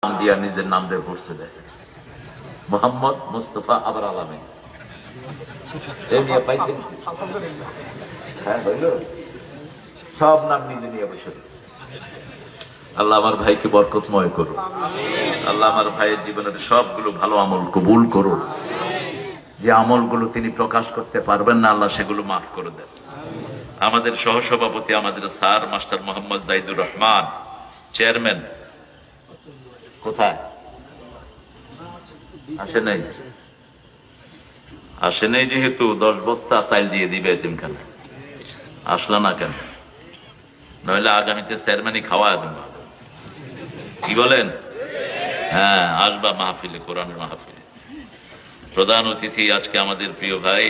নাম দিয়া নিজের নাম দিয়ে পড়ছে দেখেন, মোহাম্মদ মুস্তফা আবার আলামী পাইছেন। হ্যাঁ হইল, সব নাম নিজে নিয়ে বসে। আল্লাহ আমার ভাইকে বরকতময় করুন, আল্লাহ আমার ভাইয়ের জীবনের সবগুলো ভালো আমল কবুল করুন। যে আমলগুলো তিনি প্রকাশ করতে পারবেন না, আল্লাহ সেগুলো মাফ করে দেন। আমাদের সহসভাপতি আমাদের sir master Mohammad Zahidur Rahman, chairman কোথায়? আসে নাই, আসে নাই যেহেতু 10 বস্তা চাইল দিয়ে দিবে এতিমখানে। আসলো না কেন? নইলে আগামীতে চেয়ারম্যানই খাওয়া দেব, কি বলেন? হ্যাঁ, আসবা মাহফিলে, কোরআন মাহফিলে। প্রধান অতিথি আজকে আমাদের প্রিয় ভাই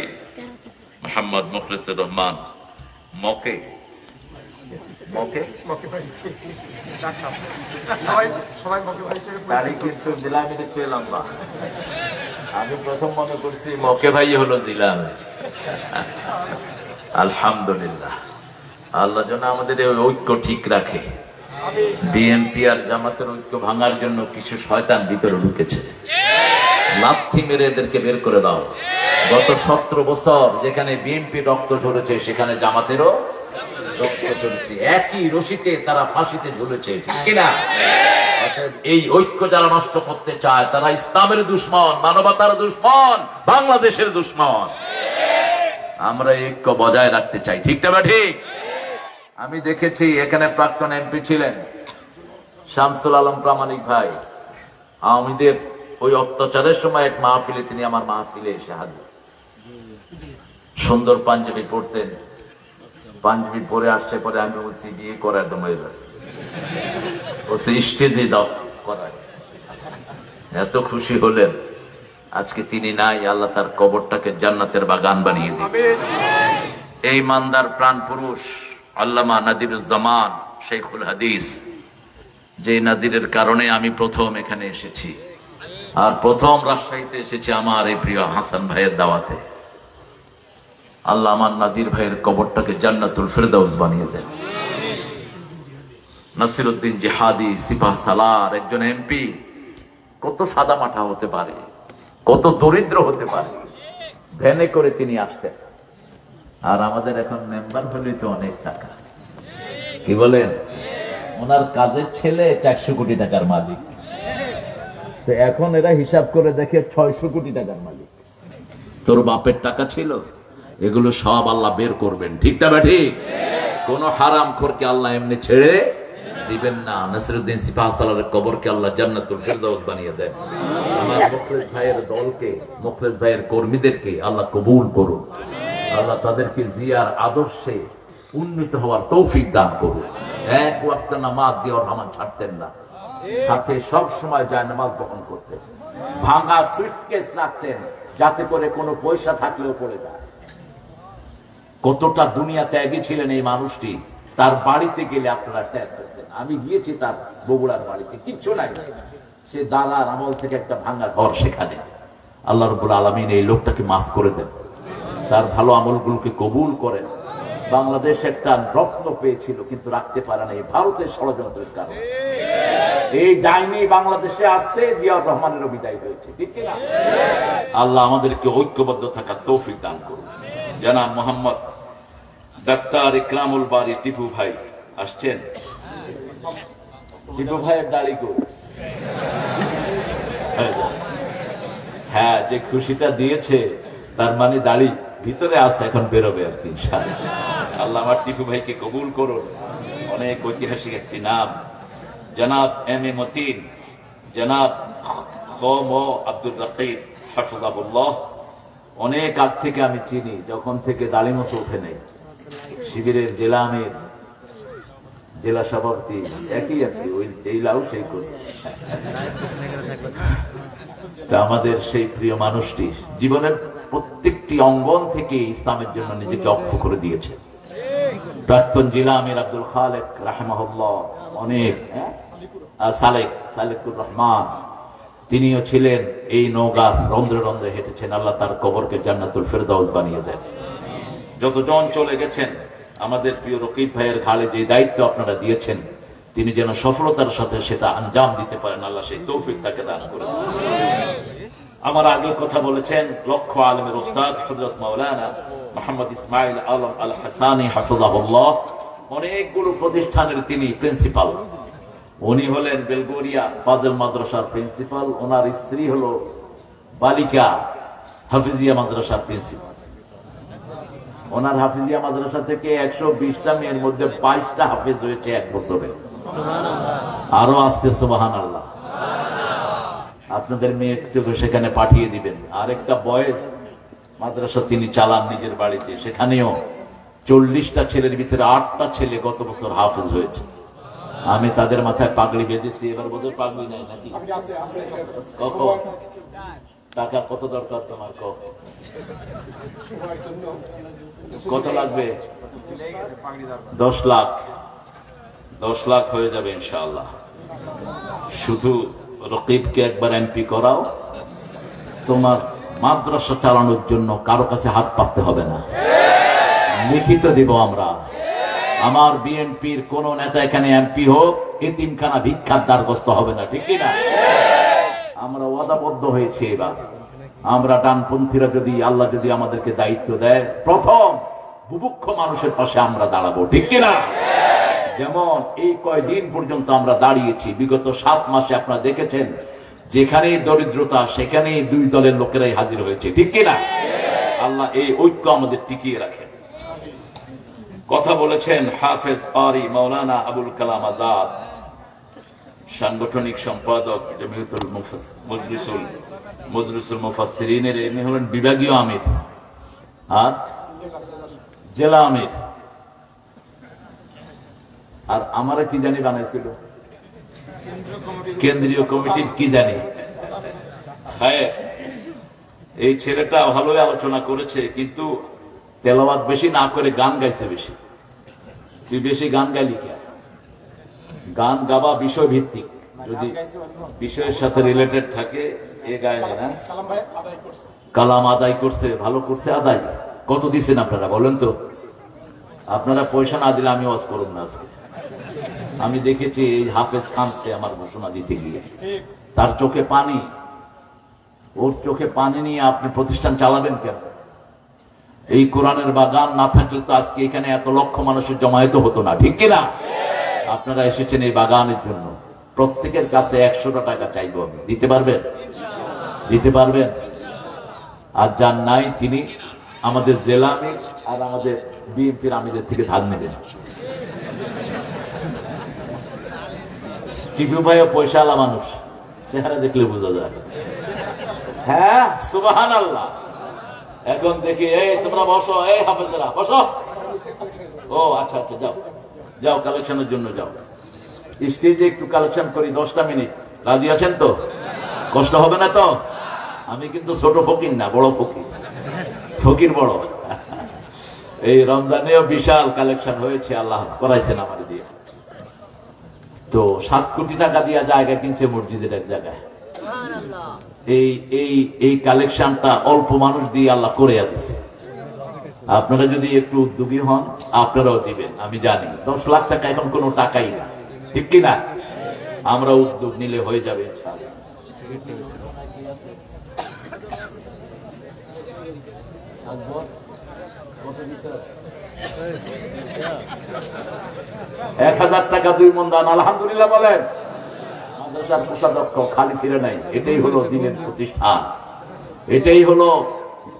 মোহাম্মদ মুখলেসুর রহমান মকে আমি প্রথম মনে করছি মকে ভাই হলো দিলাম। আলহামদুলিল্লাহ, আল্লাহ যেন আমাদের ঐক্য ঠিক রাখে। বিএনপি আর জামাতের ঐক্য ভাঙার জন্য কিছু শয়তান ভিতরে ঢুকেছে, লাথি মেরে এদেরকে বের করে দাও। গত 17 বছর যেখানে বিএনপি রক্ত ঝরেছে, সেখানে জামাতেরও রক্ত ঝরেছে। একই রশিতে তারা ফাঁসিতে ঝুলেছে, ঠিক কিনা? এই ঐক্য যারা নষ্ট করতে চায়, তারা ইসলামের দুশমন, মানবতার দুশমন, বাংলাদেশের দুশমন। আমরা ঐক্য বজায় রাখতে চাই, ঠিক না? ঠিক। আমি দেখেছি এখানে প্রাক্তন এমপি ছিলেন শামসুল আলম প্রামাণিক ভাই, আওয়ামীদের ওই অত্যাচারের সময় এক মাহফিলে তিনি আমার মাহফিলে এসে হাজির। সুন্দর পাঞ্জাবি পরতেন, পাঞ্জাবি পরে আসছে, পরে আমি বলছি বিয়ে করার দমে স্টেজে দাও করায়। এত খুশি হলেন। আজকে তিনি নাই, আল্লাহ তার কবরটাকে জান্নাতের বাগান বানিয়ে দিন। এই মানদার প্রাণ পুরুষ আল্লামা নাদিরুজ্জামান শেখুল হাদিস, যে নাদিরের কারণে আমি প্রথম এখানে এসেছি, আর প্রথম রাজশাহীতে এসেছি আমার এই প্রিয় হাসান ভাইয়ের দাওয়াতে। আল্লাহ আমার নাদির ভাইয়ের কবরটাকে জান্নাতুল ফেরদাউস বানিয়ে দেন। নাসিরউদ্দিন জিহাদি সিপাহ সালার একজন এমপি, কত সাদা মাঠা হতে পারে, কত দরিদ্র হতে পারে, ভ্যানে করে তিনি আসতেন। আর আমাদের এখন মেম্বার হলে তো অনেক টাকা, কি বলেন? ওনার কাজের ছেলে 400 কোটি টাকার মালিক, তো এখন এরা হিসাব করে দেখে 600 কোটি টাকার মালিক। তোর বাপের টাকা ছিল, এগুলো সব আল্লাহ বের করবেন, ঠিক না? ঠিক। কোন হারাম খোরকে আল্লাহ এমনি ছেড়ে দিবেন না। নাসিরউদ্দিন সিপাহ সালারের কবরকে আল্লাহ জান্নাতুল ফেরদাউস বানিয়ে দেন। আমার মুখলেস ভাইয়ের দলকে, মুখলেস ভাইয়ের কর্মীদেরকে আল্লাহ কবুল করুন। আল্লাহ তাদেরকে জিয়ার আদর্শে উন্নীত হওয়ার তৌফিক দান করুন। এক ওয়াক্ত নামাজ জিয়াউর রহমান ছাড়তেন না, সাথে সব সময় যায় নামাজ বহন করতেন। ভাঙা সুটকেস রাখতেন, যাতে করে কোনো পয়সা থাকলেও পড়ে যায়। কতটা দুনিয়া ত্যাগী ছিলেন এই মানুষটি। তার বাড়িতে গেলে আপনারা ত্যাগ করতেন। আমি গিয়েছি তার বগুড়ার বাড়িতে, কিচ্ছু নাই, সে দালার আমল থেকে একটা ভাঙা ঘর সেখানে। আল্লাহ রাব্বুল আলামিন এই লোকটাকে মাফ করে দেন, তার ভালো আমলগুলোকে কবুল করেন। বাংলাদেশ একটা রত্ন পেয়েছিল, কিন্তু রাখতে পারে না এই ভারতের ষড়যন্ত্রের কারণে। এই ডাইনি বাংলাদেশে আসছে, জিয়াউর রহমানেরও বিদায় হয়েছে, ঠিক কিনা? আল্লাহ আমাদেরকে ঐক্যবদ্ধ থাকার তৌফিক দান করুন। জনাব মোহাম্মদ ডাক্তার ইকরামুল বারী টিপু ভাই আসছেন। টিপু ভাইয়ের দাড়ি কই? হ্যাঁ, যে খুশিটা দিয়েছে তার মানে দাড়ি ভিতরে আছে, এখন বেরোবে আর কি ইনশাআল্লাহ। আল্লাহ আমার টিপু ভাইকে কবুল করুন। অনেক ঐতিহাসিক একটি নাম, জনাব এম এ মতিন, জনাব খ.ম. আব্দুর রাকিব হাফিজাহুল্লাহ। অনেক আগ থেকে আমি চিনি, যখন থেকে দাড়ি মোছে ওঠে নেই। শিবিরের জেলা আমির, জেলা সভাপতি, একই আর কি, ওই জেলাও সেই করি। তা আমাদের সেই প্রিয় মানুষটি জীবনের প্রত্যেকটি অঙ্গন থেকে ইসলামের জন্য নিজেকে অক্ষ করে দিয়েছে। প্রাক্তন জেলা আমির আব্দুল খালেক রাহিমাহুল্লাহ, অনেক সালেকুর রহমান, তিনিও ছিলেন এই নওগাঁর রন্ধ্রে রন্ধ্রে হেঁটেছেন। আল্লাহ তার কবরকে জান্নাতুল ফেরদাউস বানিয়ে দেন। যতজন চলে গেছেন, আমাদের প্রিয় রকিব ভাইয়ের ঘাড়ে যে দায়িত্ব আপনারা দিয়েছেন, তিনি যেন সফলতার সাথে সেটা আঞ্জাম দিতে পারেন, আল্লাহ সেই তৌফিক তাকে দান করেন। আমার আগে কথা বলেছেন লক্ষ আলমের ওস্তাদ হযরত মাওলানা মুহাম্মদ ইসমাইল আলম আল হাসানি হাফিজাহুল্লাহ। অনেকগুলো প্রতিষ্ঠানের তিনি প্রিন্সিপাল। উনি হলেন বেলগোরিয়া ফাজল মাদ্রাসার প্রিন্সিপাল, ওনার স্ত্রী হলো বালিকা হাফিজিয়া মাদ্রাসার প্রিন্সিপাল। ওনার হাফিজিয়া মাদ্রাসা থেকে 120টা মেয়ের মধ্যে 22টা হাফিজ হয়েছে এক বছরে। আরো আসতে সুবহানাল্লাহ। আপনাদের মেয়েকে সেখানে পাঠিয়ে দিবেন। আরেকটা বয়েজ মাদ্রাসা তিনি চালান নিজের বাড়িতে, সেখানেও 40টা ছেলের ভিতরে 8টা ছেলে গত বছর হাফেজ হয়েছে। আমি তাদের মাথায় পাগড়ি বেঁধেছি, এবার বোধহয় পাগড়ি নাই নাকি? কখন টাকা কত দরকার তোমার? কত লাগবে? 10 লাখ। 10 লাখ হয়ে যাবে ইনশাআল্লাহ। শুধু রকিবকে একবার এমপি করাও, তোমার মাদ্রাসা চালানোর জন্য কারো কাছে হাত পাততে হবে না, লিখিত দিব আমরা। আমার বিএনপির কোন নেতা এখানে এমপি হোক, এতিমখানা ভিক্ষার দ্বারগ্রস্ত হবে না, ঠিক কিনা? আমরা ওয়াদাবদ্ধ হয়েছি এবার। আমরা ডানপন্থীরা যদি আল্লাহ যদি আমাদেরকে দায়িত্ব দেয়, প্রথম বুভুক্ষ মানুষের পাশে আমরা দাঁড়াবো, ঠিক কিনা? যেমন এই কয়দিন পর্যন্ত আমরা দাঁড়িয়েছি, বিগত 7 মাসে আপনারা দেখেছেন যেখানেই দরিদ্রতা সেখানেই 2 দলের লোকেরাই হাজির হয়েছে, ঠিক কিনা? আল্লাহ এই ঐক্য আমাদের টিকিয়ে রাখেন। কথা বলেছেন হাফেজ কারি মাওলানা আবুল কালাম আজাদ, সাংগঠনিক সম্পাদক জমিয়তুল মজলিসুল মুফাসসিরিনের। ইনি হলেন বিভাগীয় আমির আর জেলা আমির। আর আমারা কি জানি বানাইছিল কেন্দ্রীয় কমিটির কি জানি। হ্যাঁ, এই ছেলেটা ভালোই আলোচনা করেছে, কিন্তু তেলাওয়াত বেশি না করে গান গাইছে বেশি। তুই বেশি গান গাইলি কেন? গান গাবা বিষয় ভিত্তিক, যদি বিষয়ের সাথে রিলেটেড থাকে এ গায় না। কালাম আদায় করছে, ভালো করছে আদায়। কত দিচ্ছেন আপনারা বলেন তো? আপনারা পয়সা না দিলে আমি ওয়াজ করব না আজকে। আমি দেখেছি এই হাফেজ কাঁদছে আমার ঘোষণা দিতে গিয়ে, তার চোখে পানি। ওর চোখে পানি নিয়ে আপনি প্রতিষ্ঠান চালাবেন কেন? এই কোরআনের বাগান না থাকলে তো আজকে এখানে এত লক্ষ মানুষের জমায়েত হতো না, ঠিক কিনা? আপনারা এসেছেন এই বাগানের জন্য। প্রত্যেকের কাছে 100টা টাকা চাইবো আমি, দিতে পারবেন? দিতে পারবেন? আর যার নাই তিনি আমাদের জেলা আমির আর আমাদের বিএনপির আমিরের থেকে ধার নেবেন। টিপু ভাইও পয়সাওয়ালা মানুষ, চেহারা দেখলে বোঝা যায়। হ্যাঁ, সুবহানাল্লাহ। এখন দেখি এই তোমরা বসো, এই হাফেজরা বসো। ও আচ্ছা আচ্ছা, যাও যাও কালেকশনের জন্য যাও। স্টেজে একটু কালেকশন করি 10টা মিনিট। রাজি আছেন তো? কষ্ট হবে না তো? আমি কিন্তু ছোট ফকির না, বড় ফকির। ফকির বড়। এই রমজানেও বিশাল কালেকশন হয়েছে, আল্লাহ করাইছেন আমার দিয়ে। তো 7 কোটি টাকা দিয়ে জায়গা কিনছে মসজিদের এক জায়গায়। এই কালেকশনটা অল্প মানুষ দিয়ে আল্লাহ করে দিচ্ছে। আপনারা যদি একটু উদ্যোগী হন, আপনারাও দিবেন। আমি জানি 10 লাখ টাকা এখন কোনো টাকাই না, ঠিক কিনা? আমরা উদ্যোগ নিলে হয়ে যাবে ইনশাআল্লাহ। 1000 টাকা 2 মণ দান, আলহামদুলিল্লাহ বলেন। মাদ্রাসার কোষাধ্যক্ষ খালি ফিরে নাই। এটাই হলো দিনের প্রতিষ্ঠান, এটাই হলো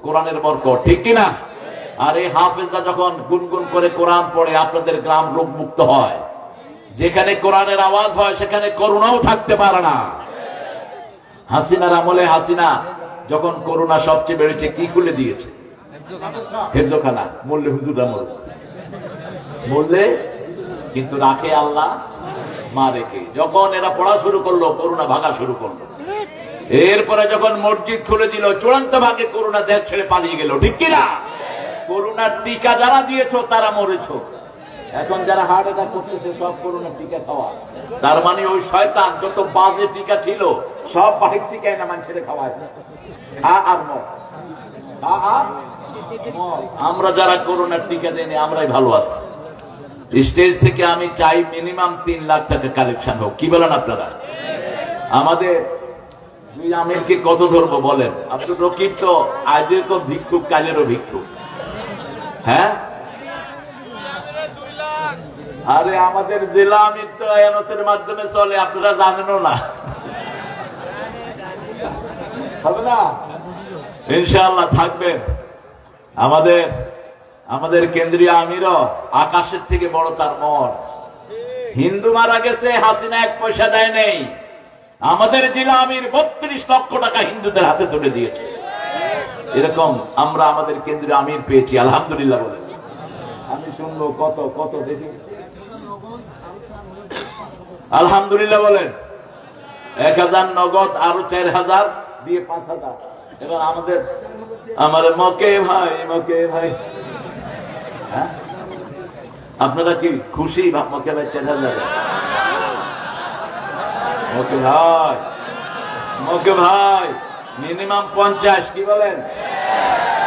কোরআনের বরকত, ঠিক কিনা? আর এই হাফেজরা যখন গুনগুন করে কোরআন পড়ে, আপনাদের গ্রাম রোগমুক্ত হয়। যেখানে কোরআনের আওয়াজ হয় সেখানে করোনাও থাকতে পারে না। হাসিনার আমলে হাসিনা যখন করোনা সবচেয়ে বেড়েছে, কি খুলে দিয়েছে? হেফজখানা। বললে হুজুরা বললে, কিন্তু রাখে আল্লাহ, মা রেখে। যখন এরা পড়া শুরু করলো, করোনা ভাগা শুরু করলো। এরপরে যখন মসজিদ খুলে দিল, চূড়ান্ত ভাগে করোনা দেশ ছেড়ে পালিয়ে গেল, ঠিক কিনা? করোনার টিকা যারা দিয়েছ তারা মরেছ। এখন যারা হার্ট অ্যাটাক করতেছে সব করোনার টিকা খাওয়া। তার মানে ওই শয়তান যত বাজে টিকা ছিল সব বাহির থেকে না মানুষের খাওয়ায়। খা আর মর, খা আর মর। আমরা যারা করোনার টিকা দেয়নি আমরাই ভালো আছি। স্টেজ থেকে আমি চাই মিনিমাম 3 লাখ টাকা কালেকশন হোক। কি বলেন আপনারা? আমাদের দুই আমিরকে কত ধরবো বলেন? আব্দুর রকিব তো আজের তো ভিক্ষুক, কালেরও ভিক্ষুক। হ্যাঁ, আরে আমাদের জেলা আমির তো এনতের মাধ্যমে চলে, আপনারা জানেনও না। হবে না? ইনশাআল্লাহ থাকবেন। আমাদের কেন্দ্রীয় আমিরও আকাশের থেকে বড় তার মন। হিন্দু মারা গেছে, হাসিনা 1 পয়সা দেয় নেই। আমাদের জেলা আমির 32 লক্ষ টাকা হিন্দুদের হাতে তুলে দিয়েছে। এরকম আমরা আমাদের কেন্দ্রীয় আমির পেয়েছি, আলহামদুলিল্লাহ বলেন। আমি শুনবো কত কত দেখি, আলহামদুলিল্লাহ বলেন। 1000 নগদ, আরো 4000 দিয়ে 5000। এবার আমার মকে ভাই, হ্যাঁ আপনারা কি খুশি? মকে ভাই 4000, মকে ভাই মিনিমাম 50। কি বলেন?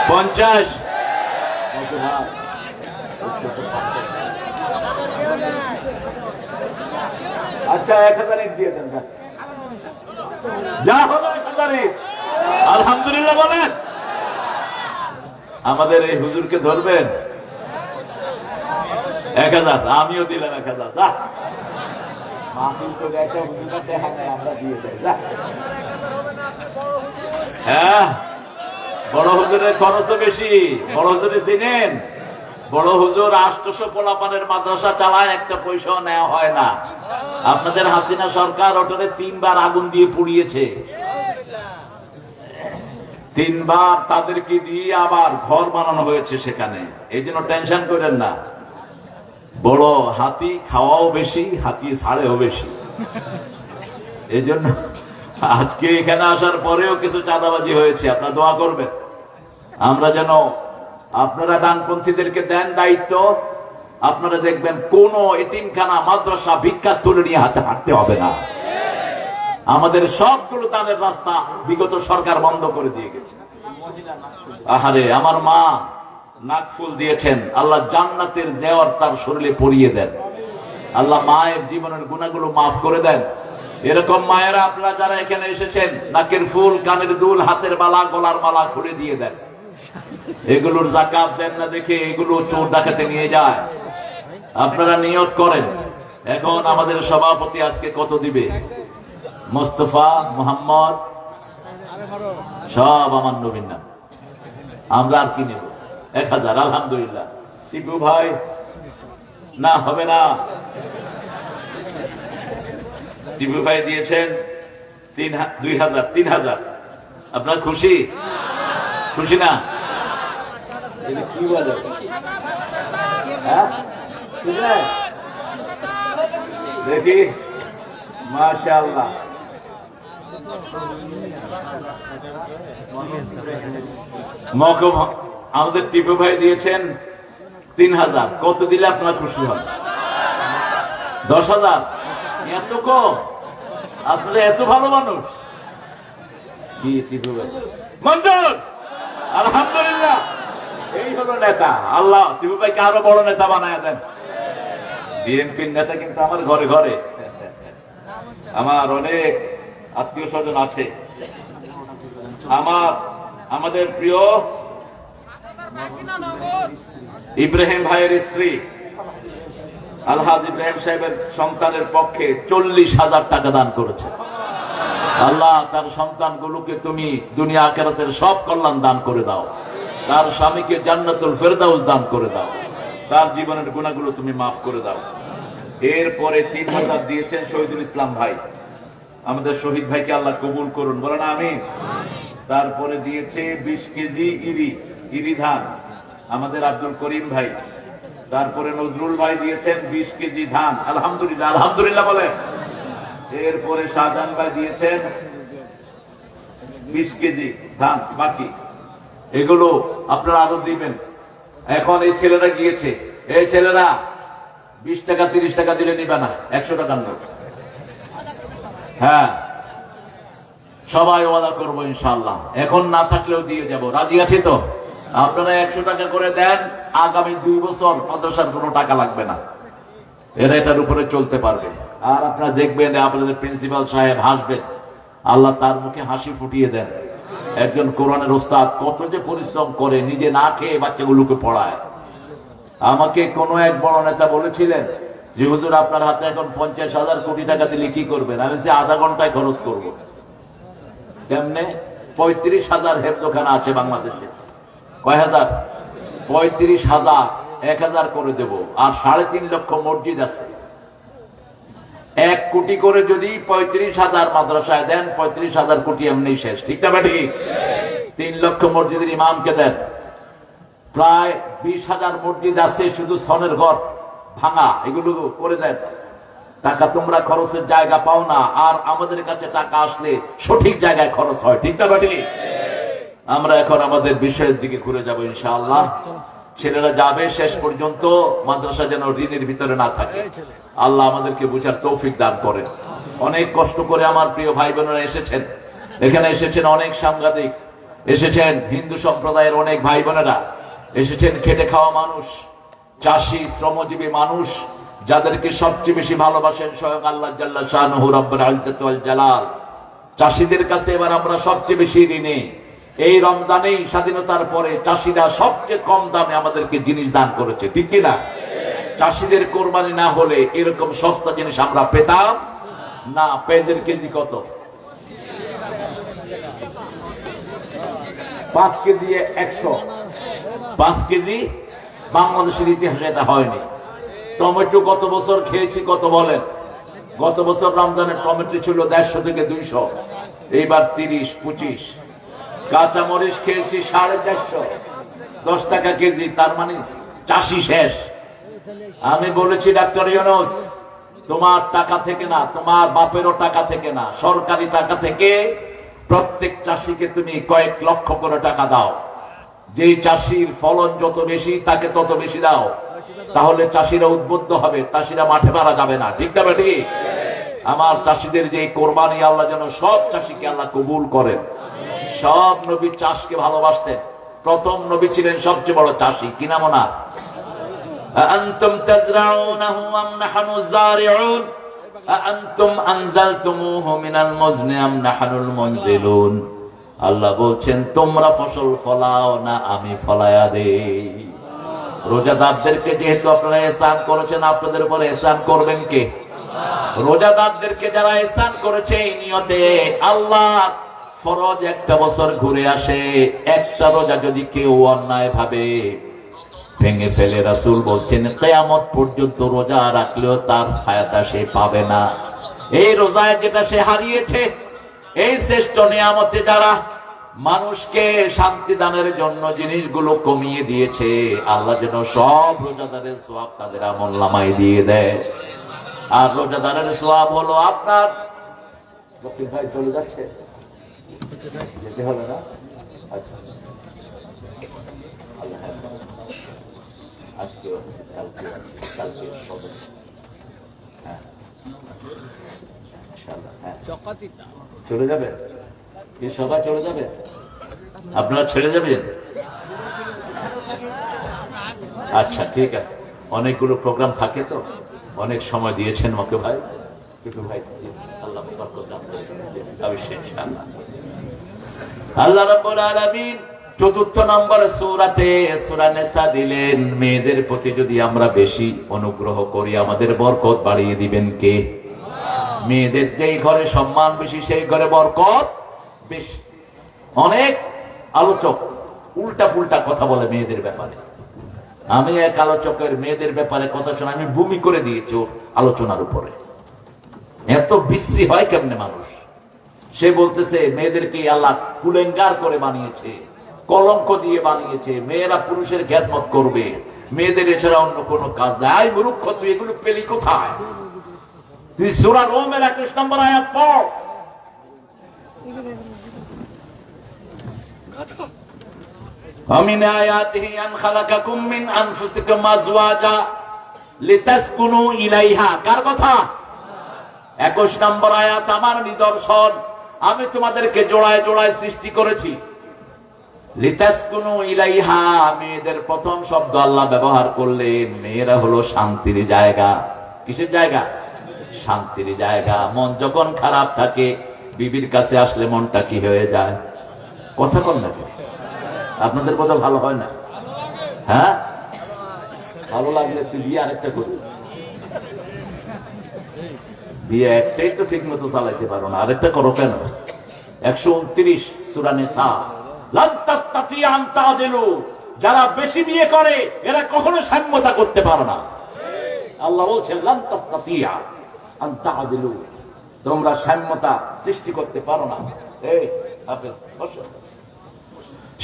50 মকে ভাই। আচ্ছা 1000 দিয়ে দেন, যা হলো 1000। আলহামদুলিল্লাহ বলেন। আমাদের এই হুজুরকে ধরবেন 1000, আমিও দিলাম 1000। যা মাহফিল তো গেছে, হুজুরটা দেখা নেই, আমরা দিয়ে দেয়। যা, হ্যাঁ বড় হুজুরের খরচও বেশি। বড় হুজুরে চিনেন? বড় হুজুর 800 পোলাপানের মাদ্রাসা চালায়, একটা পয়সাও নেওয়া হয় না। আপনাদের হাসিনা সরকার ওটারে 3 বার আগুন দিয়ে পুড়িয়েছে। 3 বার তাদেরকে দিয়ে আবার ঘর বানানো হয়েছে সেখানে। এই জন্য টেনশন করেন না। বড় হাতি খাওয়াও বেশি, হাতি ছাড়েও বেশি। এই জন্য আজকে এখানে আসার পরেও কিছু চাঁদাবাজি হয়েছে, আপনারা দোয়া করবেন। আমরা যেন, আপনারা ডানপন্থীদেরকে দেন দায়িত্ব, আপনারা দেখবেন কোন এতিমখানা মাদ্রাসা ভিক্ষা তুলে নিয়ে হাতে হাঁটতে হবে না। আমাদের সবগুলো দানের রাস্তা বিগত সরকার বন্ধ করে দিয়ে গেছে। আহারে, আমার মা নাকফুল দিয়েছেন, আল্লাহ জান্নাতের দেওয়ার তার শরীরে পরিয়ে দেন। আল্লাহ মায়ের জীবনের গুনাহগুলো মাফ করে দেন। এরকম মায়েরা আপনারা যারা এখানে এসেছেন, নাকের ফুল, কানের দুল, হাতের মালা, গলার মালা খুলে দিয়ে দেন। এগুলোর যাকাত দেন না দেখে এগুলো চোর ডাকাতে নিয়ে যায়। আপনারা নিয়ত করেন। এখন আমাদের সভাপতি আজকে কত দিবে? মোস্তফা, মোহাম্মদ, সব আমার নবীর নাম। আমরা আর কি নেব? 1000। আলহামদুলিল্লাহ। টিপু ভাই, না হবে না। টিপু ভাই দিয়েছেন 3000। আপনার খুশি? খুশি না? কি বলে? দেখি, মাশাআল্লাহ। আমাদের টিপু ভাই দিয়েছেন 3000। কত দিলে আপনার খুশি হবে? 10,000? এত কম? আপনারা এত ভালো মানুষ? কি টিপু ভাই মঞ্জুর? আলহামদুলিল্লাহ। এই হলো নেতা। আল্লাহ টিপু ভাইকে আরো বড় নেতা বানায় দেন। বিএনপির নেতা কিন্তু আমার ঘরে ঘরে। আমার অনেক আত্মীয় স্বজন আছে। আমাদের প্রিয় ইব্রাহিম ভাইয়ের স্ত্রী আলহাজ ইব্রাহিম সাহেবের সন্তানের পক্ষে 40,000 টাকা দান করেছে। আল্লাহ তার সন্তানগুলোকে তুমি দুনিয়া আখিরাতের সব কল্যাণ দান করে দাও। তার স্বামীকে জান্নাতুল ফেরদাউস দান করে দাও। তার জীবনের গুনাহগুলো তুমি মাফ করে দাও। এরপরে 3000 দিয়েছেন শহীদুল ইসলাম ভাই। আমাদের শহীদ ভাইকে আল্লাহ কবুল করুন, বলেন আমিন। তারপরে দিয়েছে 20 কেজি ইরি ধান আমাদের আব্দুল করিম ভাই। তারপরে নজরুল ভাই দিয়েছেন 20 কেজি ধান। আলহামদুলিল্লাহ, আলহামদুলিল্লাহ বলে। এরপরে শাহজাহান ভাই দিয়েছেন 20 কেজি ধান। বাকি এগুলো আপনারা আরো দিবেন। এখন এই ছেলেরা গিয়েছে, এই ছেলেরা 20 টাকা 30 টাকা দিলে নিবে না, 100 টাকার নোট। হ্যাঁ, সবাই ওয়াদা করবো ইনশাআল্লাহ। এখন না থাকলেও দিয়ে যাব, রাজি আছি তো? আপনারা 100 টাকা করে দেন, আগামী 2 বছর মাদ্রাসার কোনো টাকা লাগবে না। এরা এটার উপরে চলতে পারবে। আর আপনারা দেখবেন আপনাদের প্রিন্সিপাল সাহেব হাসবেন, আল্লাহ তার মুখে হাসি ফুটিয়ে দেন। একজন কোরআনের ওস্তাদ কত যে পরিশ্রম করে, নিজে না খেয়ে বাচ্চাগুলোকে পড়ায়। আমাকে কোন এক বড় নেতা বলেছিলেন যে হুজুর আপনার হাতে এখন 50,000 কোটি টাকা দিলে কি করবেন? আমি সে আধা ঘন্টায় খরচ করব। কেমনে? 35,000 হেফজখানা আছে বাংলাদেশে। কয় হাজার? 35,000, 1,000 করে দেব। আর 3.5 লক্ষ মসজিদ আছে। 1 কোটি করে যদি 35,000 মাদ্রাসায় দেন, 35,000 কোটি এমনি শেষ। ঠিক না ঠিক? 3 লক্ষ মসজিদের ইমামকে দেন, প্রায় 20,000 মসজিদ আছে শুধু সনের ঘর ভাঙা, এগুলো করে দেন। টাকা তোমরা খরচের জায়গা পাও না, আর আমাদের কাছে টাকা আসলে সঠিক জায়গায় খরচ হয়। ঠিক না ঠিক? আমরা এখন আমাদের বিষয়ের দিকে ঘুরে যাব ইনশাআল্লাহ। ছেলেরা যাবে, শেষ পর্যন্ত মাদ্রাসা যেন ঋণের ভিতরে না থাকে। আল্লাহ আমাদেরকে বুঝার তৌফিক দান করেন। অনেক কষ্ট করে আমার প্রিয় ভাই বোনেরা এসেছেন, এখানে এসেছেন অনেক সাংবাদিক, এসেছেন হিন্দু সম্প্রদায়ের অনেক ভাই বোনেরা, এসেছেন খেটে খাওয়া মানুষ, চাষি, শ্রমজীবী মানুষ, যাদেরকে সবচেয়ে বেশি ভালোবাসেন স্বয়ং আল্লাহ জাল্লা শানুহু রব্বুল ইজ্জত ওয়াল জালাল। চাষিদের কাছে এবার আমরা সবচেয়ে বেশি ঋণী। এই রমজানেই স্বাধীনতার পরে চাষিরা সবচেয়ে কম দামে আমাদেরকে জিনিস দান করেছে। ঠিক কিনা? চাষিদের কোরবানি না হলে এরকম সস্তা জিনিস আমরা পেতাম না। পেঁয়াজের কেজি কত? 5 কেজি 100। 5 কেজি বাংলাদেশের ইতিহাসে এটা হয়নি। টমেটো গত বছর খেয়েছি কত বলেন? গত বছর রমজানের টমেটো ছিল 150 থেকে 200, এইবার 30-25। কাঁচামরিচ খেয়েছি 450, 10 টাকা কেজি। তার মানে চাষি শেষ। আমি বলেছি ডাক্তার ইউনূস, তোমার টাকা থেকে না, তোমার বাপেরও টাকা থেকে না, সরকারি টাকা থেকে প্রত্যেক চাষিকে তুমি কয়েক লক্ষ করে টাকা দাও। যেই চাষির ফলন যত বেশি তাকে তত বেশি দাও, তাহলে চাষিরা উদ্বুদ্ধ হবে, চাষিরা মাঠে মারা যাবে না। ঠিক না ঠিক? আমার চাষিদের যে কোরবানি, আল্লাহ যেন সব চাষিকে আল্লাহ কবুল করেন। সব নবী চাষকে ভালোবাসতেন। প্রথম নবী ছিলেন সবচেয়ে বড় চাষি। কি নাম ওনার? আনতুম তাজরাউনাহু আম নাহনু যারিউন আনতুম আনজালতুমুহু মিনাল মুজনি আম নাহনুল মুনজিলুন। আল্লাহ বলছেন তোমরা ফসল ফলাও না আমি ফলায়া দেই। রোজাদারদেরকে যেহেতু আপনারা ইহসান করেছেন, আপনাদের উপর ইহসান করবেন কে? রোজাদারদেরকে যারা ইহসান করেছে এই নিয়তে, আল্লাহ ফরজ একটা বছর ঘুরে আসে, একটা রোজা যদি কেউ অন্যায় ভাবে ভেঙে ফেলে, রাসূল বলছেন কিয়ামত পর্যন্ত রোজা রাখলেও তার ফায়দা সে পাবে না। এই রোজায় যেটা সে হারিয়েছে, এই শ্রেষ্ঠ নিয়ামতে যারা মানুষকে শান্তি দানের জন্য জিনিসগুলো কমিয়ে দিয়েছে, আল্লাহ যেন সব রোজাদারের সওয়াব তাদের আমলনামায় দিয়ে দেয়। আর রোজাদারের সওয়াব হলো আপনার ভাই চলে যাচ্ছে, যেতে হবে না? আচ্ছা, আল্লাহ আজকে আছে, কালকে আছে, কালকে সবে। হ্যাঁ ইনশাআল্লাহ। হ্যাঁ চলে যাবে কি? সবাই চলে যাবে? আপনারা ছেড়ে যাবেন? আচ্ছা ঠিক আছে। অনেকগুলো প্রোগ্রাম থাকে তো, অনেক সময় দিয়েছেন মকে ভাই, ভাই আল্লাহ বরকত দান করুন অবশ্যই ইনশাআল্লাহ। আল্লাহ রাব্বুল আলামিন ৪র্থ নম্বরে সূরাতে সূরা নিসা দিলেন, মেয়েদের প্রতি যদি আমরা বেশি অনুগ্রহ করি আমাদের বরকত বাড়িয়ে দিবেন কে? মেয়েদের যেই ঘরে সম্মান বেশি সেই ঘরে বরকত বেশি। অনেক আলোচক উল্টা পুল্টা কথা বলে মেয়েদের ব্যাপারে। আমি এক আলোচকের মেয়েদের ব্যাপারে কথা শুনে আমি বমি করে দিয়েছি ওর আলোচনার উপরে। এত বিশ্রী হয় কেমনে মানুষ? সে বলতেছে মেয়েদেরকে আল্লাহ কুলেঙ্গার করে বানিয়েছে, কলঙ্ক দিয়ে বানিয়েছে, মেয়েরা পুরুষের খেদমত করবে, মেয়েদের এছাড়া অন্য কোনো কাজ নাই। মূর্খ, তুই এগুলো পেলি কোথায়? তুই সূরা রোমের 21 নম্বর আয়াত পড়। ومن آياته أن خلقكم من أنفسكم أزواجا لتسكنوا إليها। কার কথা? 21 নম্বর আয়াত। আমার নিদর্শন, আমি তোমাদেরকে জোড়ায় জোড়ায় সৃষ্টি করেছি। লিতাসকুনু ইলাইহা, মেয়েদের প্রথম শব্দ আল্লাহ ব্যবহার করলেন। মেয়েরা হলো শান্তির জায়গা। কিসের জায়গা? শান্তির জায়গা। মন যখন খারাপ থাকে বিবির কাছে আসলে মনটা কি হয়ে যায়? কথা কন না, আপনাদের কথা ভালো হয় না? হ্যাঁ, ভালো লাগলে তুই বিয়ে আরেকটা করবি। বিয়ে একটাই তো ঠিক মতো চালাইতে পারো না, আরেকটা করো কেন? 129 সূরা নিসা, লান তাস্তাতিয়া আন তাদিলু, যারা বেশি বিয়ে করে এরা কখনো সাম্যতা করতে পারে না। আল্লাহ বলছেন লান তাস্তাতিয়া আন তাদিলু, তোমরা সাম্যতা সৃষ্টি করতে পারো না। এই হাফেজ বসো।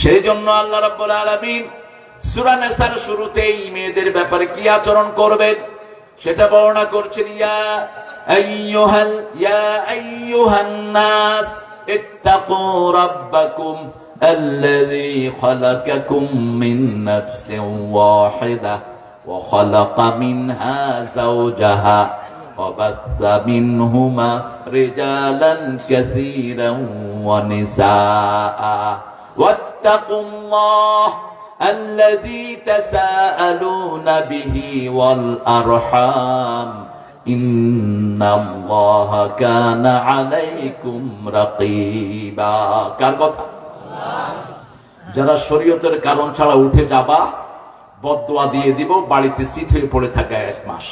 সেই জন্য আল্লাহ রাব্বুল আলামিন সূরা নিসার শুরুতেই মেয়েদের ব্যাপারে কি আচরণ করবেন সেটা বর্ণনা করছেন। ইয়া আইয়ুহান নাস ইত্তাকু রাব্বাকুম আল্লাযী খালাকাকুম মিন নাফসিন ওয়াহিদাহ ওয়া খালাকা মিনহা যাওজাহা ওয়া বাথা মিনহুমা রিজালান কাসীরান ওয়া নিসাআ ওয়াত্তাকুল্লাহ الذي تساءلون به والأرحام إن الله كان عليكم رقيبا। কার কথা? যারা শরীয়তের কারণ ছাড়া উঠে যাবা, বদদুয়া দিয়ে দিব, বাড়িতে শীত হয়ে পড়ে থাকা 1 মাস।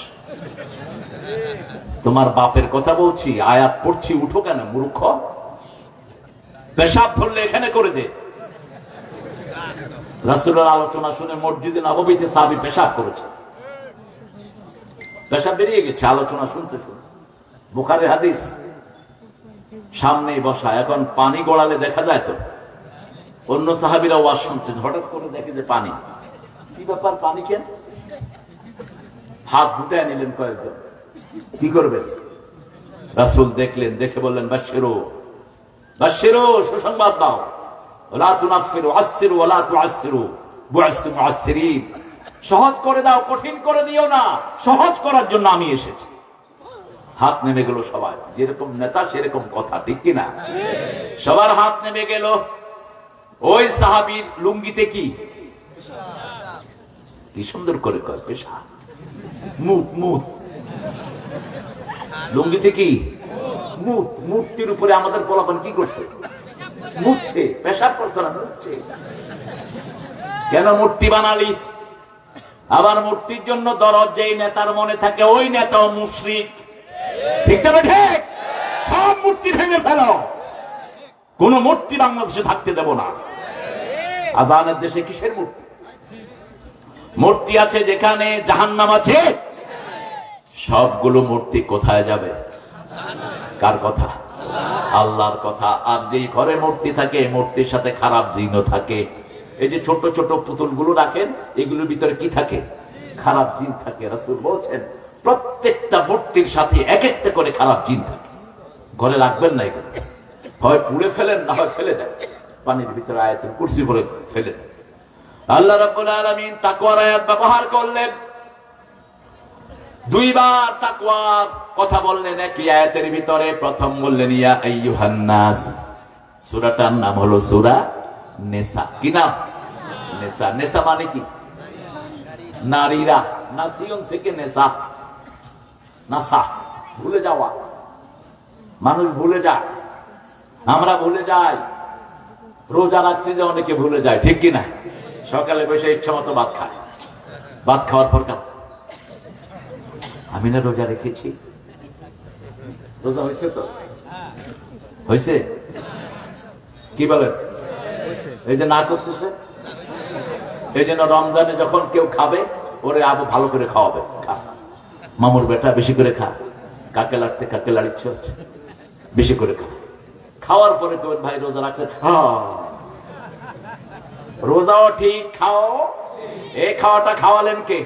তোমার বাপের কথা বলছি, আয়াত পড়ছি, উঠো কেন মূর্খ? পেশাব ধরলে এখানে করে দে। রাসূলের আলোচনা শুনে মসজিদে নববীতে সাহাবী পেশাব করেছে, পেশাব বেরিয়ে গেছে আলোচনা শুনতে শুনতে। বুখারীর হাদিস, সামনেই বসা, এখন পানি গড়ালে দেখা যায় তো। অন্য সাহাবীরা ওয়াজ শুনছেন, হঠাৎ করে দেখে যে পানি। কি ব্যাপার, পানি কেন? হাত গুটায় নিলেন কয়েকজন, কি করবেন? রাসূল দেখলেন, দেখে বললেন বাশশিরু বাশশিরু, সুসংবাদ দাও। লা তুনাফিরু আসসিরু ওয়া লা তুআসসিরু বুইসতু মুআসসিরিন, সহজ করে দাও, কঠিন করে দিও না, সহজ করার জন্য আমি এসেছি। হাত নেমে গেল সবাই, যেরকম নেতা সেরকম কথা, ঠিক কি না? সবার হাত নেমে গেল। ওই সাহাবীর লুঙ্গিতে কি কি সুন্দর করে কয় পেশাব, মুত মুত। লুঙ্গিতে কি মুত, মূর্তির উপরে আমাদের পোলাপান কি করছে? মুছছে, পেশাব করছে না, মুছছে। কেন মূর্তি বানালি? আবার মূর্তির জন্য দরদ যেই নেতার মনে থাকে ওই নেতাও মুশরিক, ঠিক না? ঠিক। সব মূর্তি ভেঙে ফেলো, কোন মূর্তি বাংলাদেশে থাকতে দেব না। আজানের দেশে কিসের মূর্তি? মূর্তি আছে যেখানে জাহান্নাম আছে। সবগুলো মূর্তি কোথায় যাবে? কার কথা? আল্লাহর কথা। আর যেই ঘরে মূর্তি থাকে, মূর্তির সাথে খারাপ জিনও থাকে। এই যে ছোট ছোট পুতুলগুলো রাখেন, এগুলোর ভিতরে কি থাকে? খারাপ জিন থাকে। রাসূল বলছেন প্রত্যেকটা মূর্তির সাথে এক একটা করে খারাপ জিন থাকে। ঘরে রাখবেন না এগুলো, হয় পুড়ে ফেলেন, না হয় ফেলে দেন পানির ভিতরে, আয়াতুল কুরসি বলে ফেলে দেন। আল্লাহ রাব্বুল আলামিন তাকওয়ার আয়াত ব্যবহার করলেন, 2 বার তাকওয়ার কথা বললেন একই আয়াতের ভিতরে। প্রথম বললেন ইয়া আইয়ুহান নাস, সূরাটার নাম হলো সূরা নিসা। কি নাম? নিসা। নিসা মানে কি? নারীরা। নাসিয়ন থেকে নেশা, নাসা, ভুলে যাওয়া। মানুষ ভুলে যায়, আমরা ভুলে যাই। রোজা রাখছি যে অনেকে ভুলে যায়, ঠিক কিনা? সকালে বসে ইচ্ছা মতো ভাত খায়, ভাত খাওয়ার পর কাম, আমি না রোজা রেখেছি। রোজা হয়েছে তো? হয়েছে? কি বলেন? এই যে না করতেছে, এই জন্য রমজানে যখন কেউ খাবে ওরে আবু ভালো করে খাওয়াবে। খা মামুর বেটা, বেশি করে খা, কাকে লাড়তে কাকে লাড়িচ্ছে হচ্ছে, বেশি করে খা। খাওয়ার পরে কেউ ভাই রোজা রাখছে, রোজাও ঠিক, খাও। এই খাওয়াটা খাওয়ালেন কে?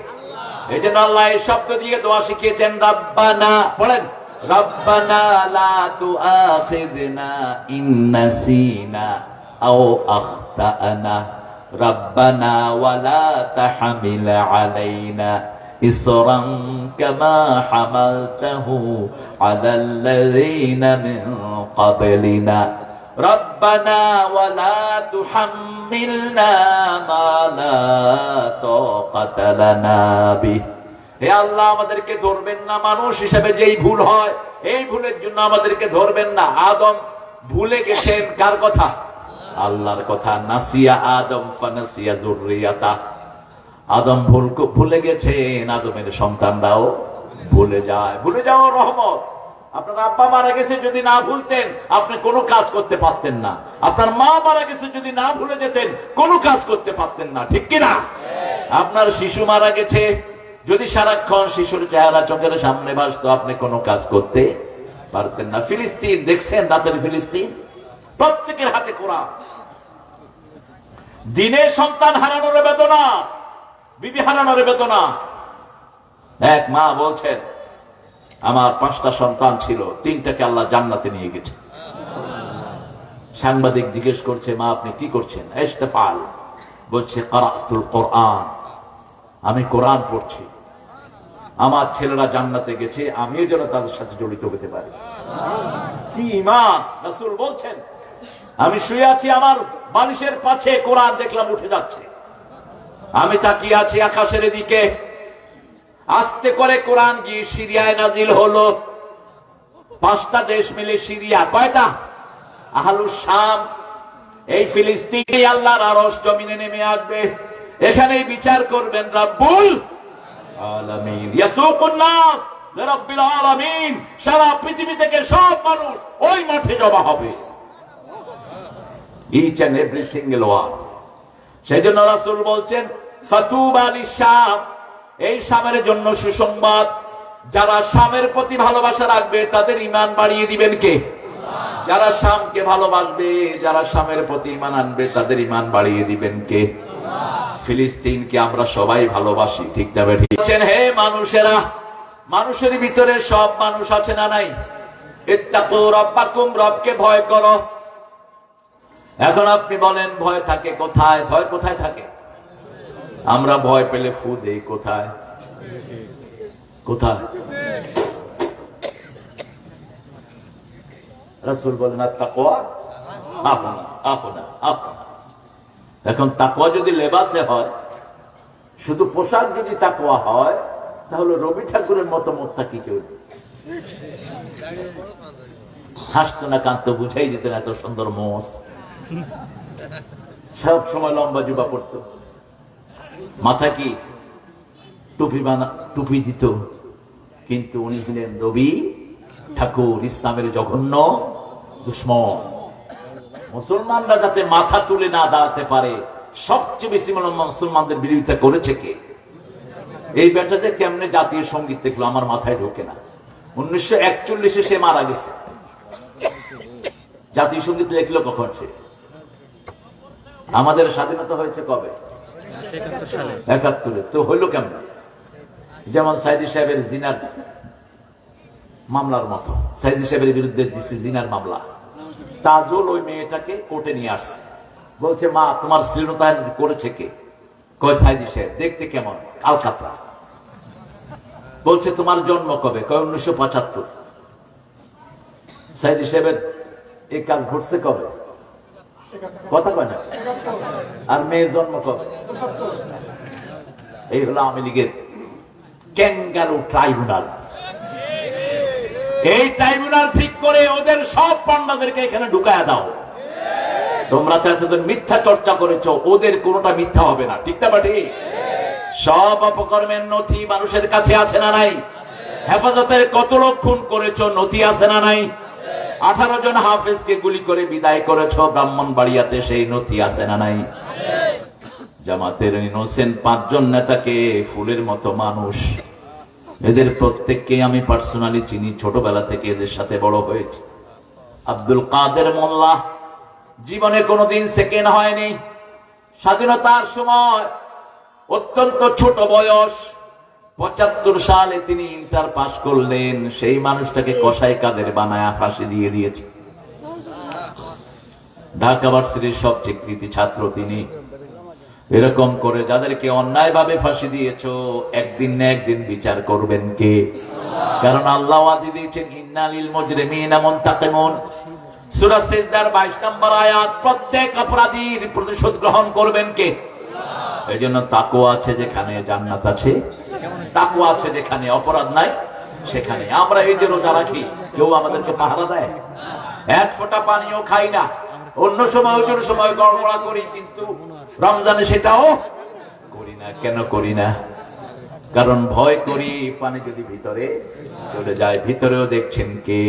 এই জন্য আল্লাহ এই শব্দ দিয়ে দোয়া শিখিয়েছেন, রাব্বানা। পড়েন, রাব্বানা লা তুআখিযনা ইন নাসিনা আও আখতানা, রাব্বানা ওয়া লা তাহমিল আলাইনা ইসরান কামা হামালতাহু আলাল্লাযীনা মিন ক্বাবলিনা, ربنا ولا تحملنا ما لا طاقة لنا به হে আল্লাহ, আমাদেরকে ধরবেন না, মানুষ হিসেবে যেই ভুল হয় এই ভুলের জন্য আমাদেরকে ধরবেন না। আদম ভুলে গেছেন কার কথা? আল্লাহর কথা। নাসিয়া আদম ফানাসিয়া যুররিয়াতা, আদম ভুলে গেছেন, আদমের সন্তানরাও ভুলে যায়। ভুলে যাওয়া রহমত। আপনার আব্বা মারা গেছে, যদি না ভুলতেন আপনি কোনো কাজ করতে পারতেন না। আপনার মা মারা গেছে, যদি না ভুলে যেতেন কোনো কাজ করতে পারতেন না, ঠিক কিনা? আপনার শিশু মারা গেছে, যদি সারাক্ষণ শিশুর চেহারা চোখের সামনে ভাসতো আপনি কোনো কাজ করতে পারতেন না। ফিলিস্তিন দেখছেন, রাতের ফিলিস্তিন, প্রত্যেকের হাতে কোরআন। দিনে সন্তান হারানোর বেদনা, বিবি হারানোর বেদনা। এক মা বলছেন, আমার 5টা সন্তান ছিল, 3টাকে আল্লাহ জান্নাতে নিয়ে গেছে। সাংবাদিক জিজ্ঞেস করছে, মা আপনি কি করছেন? ইস্তেফাল, বলছে ক্রাআতুল কোরআন, আমি কোরআন পড়ছি। আমার ছেলেরা জান্নাতে গেছে, আমিও যেন তাদের সাথে জড়িত হতে পারি। কি ঈমান! রাসূল বলছেন, আমি শুয়ে আছি, আমার বালিশের পাশে কোরআন দেখলাম উঠে যাচ্ছে। আমি তাকিয়ে আছি আকাশের দিকে, আস্তে করে কোরআন গিয়ে সিরিয়ায় নাজিল হলো। 5টা দেশ মিলে সিরিয়া, কয়টা? আহলুস শাম। এই ফিলিস্তিনে আল্লাহর আরশ জমিনে নেমে আসবে, এখানেই বিচার করবেন রব্বুল আলামিন। ইয়াসুকুন নাস লিরাব্বিল আলামিন। সারা পৃথিবী থেকে সব মানুষ ওই মাঠে জমা হবে, each and every single one. সেজন্য রাসূল বলছেন, ফাতুবা লিশাম, এই শামের জন্য সুসংবাদ। যারা শামের প্রতি ভালোবাসা রাখবে তাদের ঈমান বাড়িয়ে দিবেন কে? যারা শামকে ভালোবাসবে, যারা শামের প্রতি ঈমান আনবে তাদের ঈমান বাড়িয়ে দিবেন কে? ফিলিস্তিনকে আমরা সবাই ভালোবাসি, ঠিক না ঠিক? হে মানুষেরা, মানুষের ভিতরে সব মানুষ আছে না নাই? ইত্তাকু রাব্বাকুম, রবকে ভয় করো। এখন আপনি বলেন ভয় থাকে কোথায়? ভয় কোথায় থাকে? আমরা ভয় পেলে ফু দেই কোথায়? কোথায়? রাসূল বলেন তাকওয়া আপনা আপনা আপনা। এখন তাকওয়া যদি লেবাসে হয়, শুধু পোশাক যদি তাকওয়া হয়, তাহলে রবি ঠাকুরের মতো মুত্তাকি কেউ নেই। হাসতো না কাঁদতো বুঝাই যেত না, এত সুন্দর মোষ, সব সময় লম্বা জুবা পড়তো, মাথা কি টুপি দিত, কিন্তু উনি ছিলেন রবি ঠাকুর, ইসলামের জঘন্য দুশ্মন। মুসলমানরা যাতে মাথা তুলে না দাঁড়াতে পারে, সবচেয়ে বেশি মুসলমানদের বিরোধিতা করেছে কে? এই বেটা যে কেমনে জাতীয় সঙ্গীত দেখলো আমার মাথায় ঢোকে না। 1941 সে মারা গেছে, জাতীয় সঙ্গীত লিখলো কখন সে? আমাদের স্বাধীনতা হয়েছে কবে? 71। তো হইলো কেমন? যেমন সাইদি সাহেবের জিনার মামলার মতো, সাইদি সাহেবের বিরুদ্ধে দিচ্ছে জিনার মামলা। তাজুল ওই মেয়েটাকে কোর্টে নিয়ে আসছে, বলছে মা তোমার শ্লীলতাহানি করেছে কে? কয় সাইদি সাহেব। দেখতে কেমন? কালকাতরা। বলছে তোমার জন্ম কবে? কয় 1975। সাইদি সাহেবের এই কাজ ঘটছে কবে? কথা কয় না। আর মেয়ের জন্ম কবে? এই হলো আওয়ামী লীগের ক্যাঙ্গারু ট্রাইব্যুনাল। এই ট্রাইব্যুনাল ঠিক করে ওদের সব পান্ডাদেরকে এখানে ঢুকায়া দাও। তোমরা তো এতদিন মিথ্যা চর্চা করেছো, ওদের কোনোটা মিথ্যা হবে না, ঠিক না বাটি? সব অপকর্মের নথি মানুষের কাছে আছে না নাই? হেফাজতের কত লোক খুন করেছো, নথি আছে না নাই? 18 জন হাফেজকে গুলি করে বিদায় করেছো ব্রাহ্মণবাড়িয়াতে, সেই নথি আছে না নাই? জামাতের ইনোসেন্ট 5 জন নেতাকে ফুলের মতো মানুষ, এদের প্রত্যেককে আমি পার্সোনালি চিনি, ছোটবেলা থেকে এদের সাথে বড় হয়েছে। আব্দুল কাদের মোল্লা জীবনে কোনোদিন সেকেন্ড হয়নি। স্বাধীনতার সময় অত্যন্ত ছোট বয়স, 75 সালে তিনি ইন্টার পাস করলেন। সেই মানুষটাকে কসাই কাদের বানায়া ফাঁসি দিয়ে দিয়েছে। ঢাকা ভার্সিটির সবচেয়ে কৃতি ছাত্র তিনি। এরকম করে যাদেরকে অন্যায়ভাবে ফাঁসি দিয়েছো, একদিন না একদিন বিচার করবেন কে? কারণ আল্লাহ ওয়াদা দিয়েছেন ইন্নালিল মুজরিমিনা মুনতাকিমুন। সূরা সিজদার 22 নম্বর আয়াত। প্রত্যেক অপরাধীর প্রতিশোধ গ্রহণ করবেন কে? এইজন্য তাকওয়া আছে যেখানে জান্নাত আছে। তাকওয়া আছে যেখানে, অপরাধ নাই সেখানে। আমরা এই যে রোজা রাখি, কেউ আমাদেরকে পাহারা দেয়? এক ফোঁটা পানিও খাই না। অন্য সময় ওজন সময় গড়বড়া করি, কিন্তু রমজানে সেটাও করি না। কেন করি না? কারণ ভয় করি পানি যদি ভিতরে চলে যায়। ভিতরেও দেখছেন কে?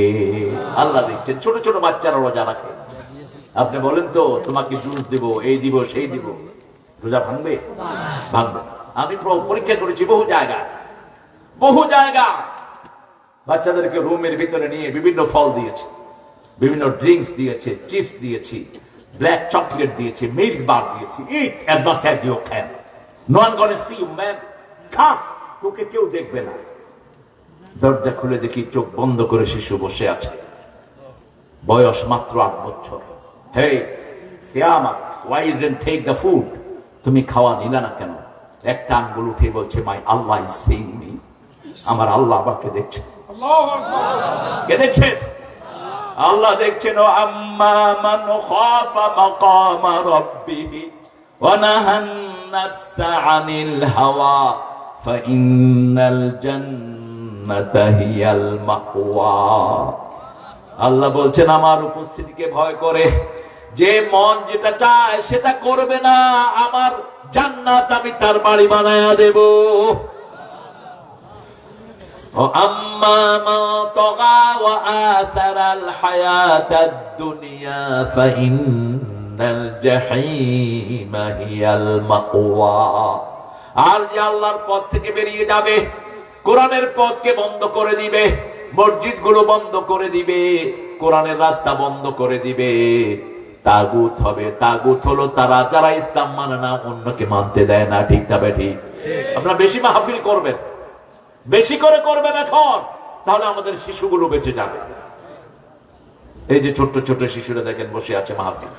আল্লাহ দেখছেন। ছোট ছোট বাচ্চারা রোজা রাখে। আপনি বলেন তো, তোমাকে জুস দিব, এই দিব, সেই দিব, রোজা ভাঙবে? ভাঙবে না। আমি পরীক্ষা করেছি বহু জায়গায়, বহু জায়গায় বাচ্চাদেরকে রুমের ভিতরে নিয়ে বিভিন্ন ফল দিয়েছে, বিভিন্ন ড্রিঙ্কস দিয়েছে, চিপস দিয়েছি, ব্ল্যাক চকলেট দিয়েছে, মিল্ক বার দিয়েছি। Eat as much as you can, no one gonna see you man. খা, তোকে কেউ দেখবে না। দরজা খুলে দেখি চোখ বন্ধ করে শিশু বসে আছে, বয়স মাত্র 8 বছর। হেই সিয়ামা, why you didn't take the food? তুমি খাওয়া নিলা না কেন? একটা আঙ্গুল উঠে বলছে, মাই আল্লাহ ইজ সিইং মি, আমার আল্লাহ আমাকে দেখছে। কে দেখছেন? আল্লাহ দেখছেন। ও আম্মা মান খাফা মাকামা রাব্বিহি ওয়া নাহান নাফসা আনিল হাওয়া ফাইন্নাল জান্নাতা হিয়াল মাওয়া। আল্লাহ বলছেন, আমার উপস্থিতিকে ভয় করে যে মন যেটা চায় সেটা করবে না, আমার জান্নাত আমি তার বাড়ি বানায়া দেব। ও আম্মা মান তাগা ওয়া আসারাল হায়াতাদ দুনিয়া ফাইন্নাল জাহিমা হিয়াল মাওয়া। আর যে আল্লাহর পথ থেকে বেরিয়ে যাবে, কোরআনের পথকে বন্ধ করে দিবে, মসজিদগুলো বন্ধ করে দিবে, কোরআনের রাস্তা বন্ধ করে দিবে, তাগুত হবে। তাগুত হলো তারা যারা ইসলাম মানে না, অন্যকে মানতে দেয় না। ঠিক না বেঠিক? আপনারা বেশি মাহফিল করবেন, বেশি করে করবেন এখন, তাহলে আমাদের শিশুগুলো বেঁচে যাবে। এই যে ছোট্ট ছোট্ট শিশুরা দেখেন বসে আছে মাহফিল,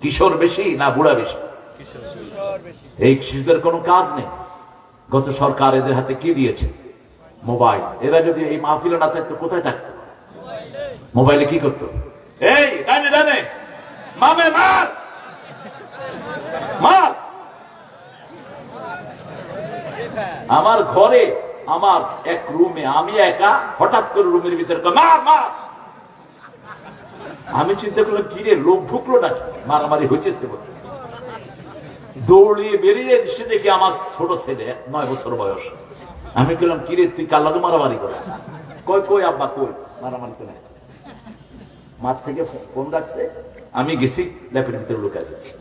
কিশোর বেশি না বুড়া বেশি? এই শিশুদের কোনো কাজ নেই। গত সরকার এদের হাতে কি দিয়েছে? মোবাইল। এরা যদি এই মাহফিলে না থাকতো, কোথায় থাকতো? মোবাইলে কি করতো? এই ডানে ডানে মামে মার মার। আমার ঘরে, আমার এক রুমে আমি একা, হঠাৎ করে রুমের ভিতরে মার মার। আমি চিন্তা করলাম, কি রে, লোক ঢুকলো নাকি, মারামারি হয়েছে। দৌড়িয়ে বেরিয়ে এসে দেখি আমার ছোট ছেলে, 9 বছর বয়স। আমি বললাম, কি রে, তুই কার লাগে মারামারি করিস? কই কই আব্বা কই, মারামারি তো নাই। মাঠ থেকে ফোন রাখছে, আমি গেছি ল্যাপের ভিতরে লুকাই যাচ্ছি।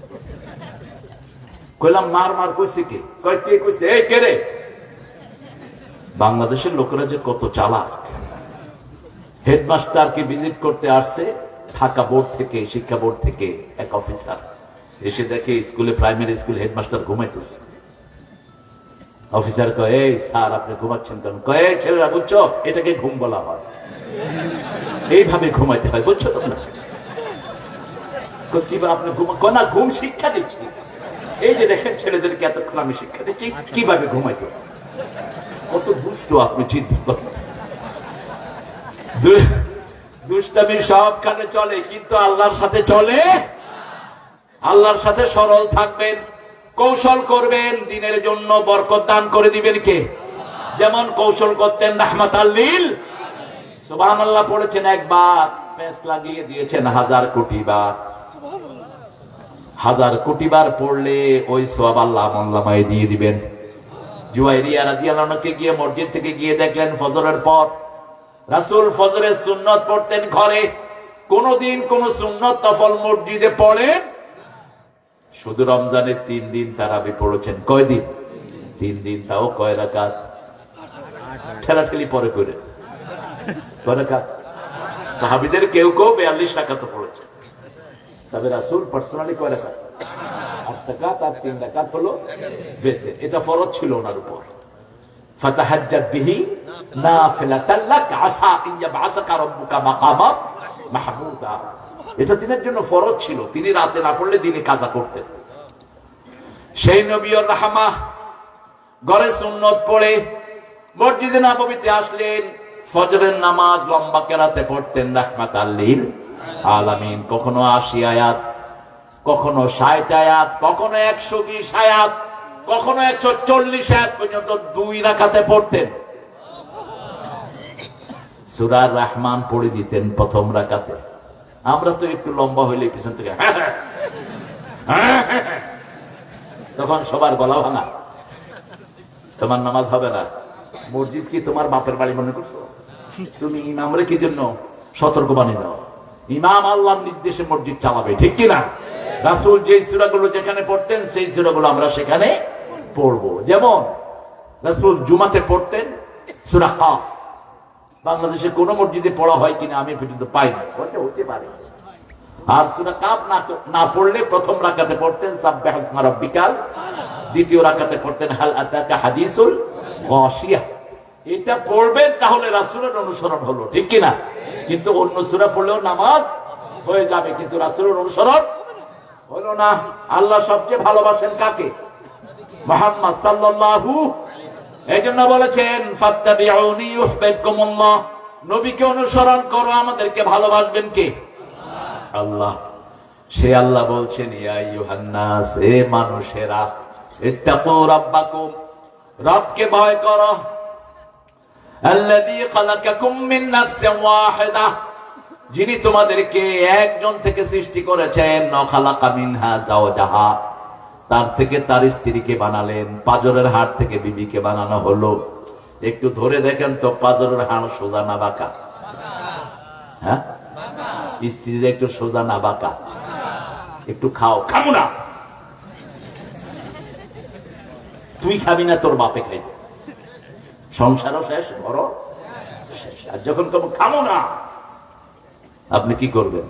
কইলাম, মার মার কইছে কে? কয় কে কইছে? এই কে রে? বাংলাদেশের লোকেরা যে কত চালাক। হেডমাস্টারকে ভিজিট করতে আসছে ঢাকা বোর্ড থেকে, শিক্ষা বোর্ড থেকে এক অফিসার। এসে দেখে স্কুলে, প্রাইমারি স্কুল হেডমাস্টার ঘুমাইতেছে। অফিসার কয়, এই স্যার আপনি ঘুমাচ্ছেন কেন? কয়, ছেলেরা বুঝছো, এটাকে ঘুম বলা হয়, এইভাবে ঘুমাইতে হয়, বুঝছো তোমরা? কিভাবে আপনি না, ঘুম শিক্ষা দিচ্ছি। এই যে দেখেন ছেলেদেরকে এতক্ষণ আমি শিক্ষা দিচ্ছি কিভাবে ঘুমাইতে হয়। কত দুষ্ট আপনি চিন্তা করেন। দুষ্টামি সবখানে চলে, কিন্তু আল্লাহর সাথে চলে। আল্লাহর সাথে সরল থাকবেন, কৌশল করবেন, দিনের জন্য বরকত দান করে দিবেন কে? যেমন কৌশল করতেন রাহমাতাল লিল। সুবহানাল্লাহ পড়েছেন একবার, পেঁচ লাগিয়ে দিয়েছেন 1000 কোটি বার। 1000 কোটি বার পড়লে ওই সওয়াব আল্লাহ আমলনামায় দিয়ে দিবেন। জুয়াইরিয়া রাদিয়াল্লাহু আনহা গিয়ে মসজিদ থেকে গিয়ে দেখলেন ফজরের পর রাসূল ফজরের সুন্নত পড়তেন ঘরে, কোনদিন কোন সুন্নত নফল মসজিদে পড়েন? শুধু রমজানের 3 দিন তারাবি পড়েছেন। কয় দিন? 3 দিন। তাও কয় রাকাত? ঠেলাঠেলি পরে করে কয় রাকাত? সাহাবীদের কেউ কেউ 42 রাকাত পড়েছে। তবে রাসূল পার্সোনালি কয় রাকাত? 8 রাকাত। আর 3 রাকাত হলো বেতের। এটা ফরজ ছিল ওনার উপর। ফাতাহাজ্জাত বিহি নাফিলাতান লাক আসা ইন ইয়াবআসাকা রাব্বুকা মাকামাম মাহমুদা। এটা তিনের জন্য ফরজ ছিল, তিনি রাতে না পড়লে দিনে কাজা করতেন। সেই নবীর রাহমা ঘরে সুন্নত পড়ে মসজিদে নববীতে আসলেন, ফজরের নামাজ লম্বা কেরাতে পড়তেন রাহমাতাল লিল আলামিন। কখনো 80 আয়াত, কখনো 60 আয়াত, কখনো 120 আয়াত। কখনো 140 আয়াত পর্যন্ত 2 রাকাতে পড়তেন। সূরা রহমান পড়ে দিতেন প্রথম রাকাতে। আমরা তো একটু লম্বা হইলে পিছন থেকে তখন সবার গলা ভাঙা, তোমার নামাজ হবে না। মসজিদ কি তোমার বাপের বাড়ি মনে করছো? তুমি ইমামরে কি জন্য সতর্কবাণী দাও? ইমাম আল্লাহর নির্দেশে মসজিদ চালাবে, ঠিক কিনা? রাসূল যে সূরাগুলো যেখানে পড়তেন সেই সূরাগুলো আমরা সেখানে পড়বো। যেমন রাসূল জুমাতে পড়তেন সূরা কাফ। বাংলাদেশে কোন মসজিদে পড়া হয় কিনা আমি পর্যন্ত পাইনি, হতে পারে। আর সূরা কাফ না পড়লে প্রথম রাকাতে পড়তেন সাব্বিহ ইসমা রাব্বিকাল, দ্বিতীয় রাকাতে পড়তেন হাল আতাকা হাদিসুল গাশিয়া। এটা পড়বেন, তাহলে রাসূলের অনুসরণ হলো, ঠিক কিনা? কিন্তু অন্য সূরা পড়লেও নামাজ হয়ে যাবে, কিন্তু রাসূলের অনুসরণ হলো না। আল্লাহ সবচেয়ে ভালোবাসেন কাকে? মুহাম্মদ সাল্লাল্লাহু। এইজন্য বলেছেন ফাত্তাবিউনি ইউহিব্বুকুমুল্লাহ, নবীকে অনুসরণ করো, আমাদেরকে ভালোবাসবেন কে? আল্লাহ। সে আল্লাহ বলছেন ইয়া আইয়ুহান নাস, হে মানুষেরা, ইত্তাকু রাব্বাকুম, রবকে ভয় করো, আল্লাযী খালাকাকুম মিন নাফসিন ওয়াহিদা, যিনি তোমাদেরকে একজন থেকে সৃষ্টি করেছেন, খালাকা মিনহা যাওজাহা, তার থেকে তার স্ত্রীকে বানালেন, পাজরের হাড় থেকে বিবিকে বানানো হলো। একটু ধরে দেখেন তো পাজরের হাড় সোজা না বাঁকা? হ্যাঁ, স্ত্রীর একটু সোজা না বাঁকা? একটু খাও, খাবো না, তুই খাবি না, তোর বাপে খাইবে, সংসারও শেষ, ঘর শেষ। আর যখন খাবো না, আপনি কি করবেন?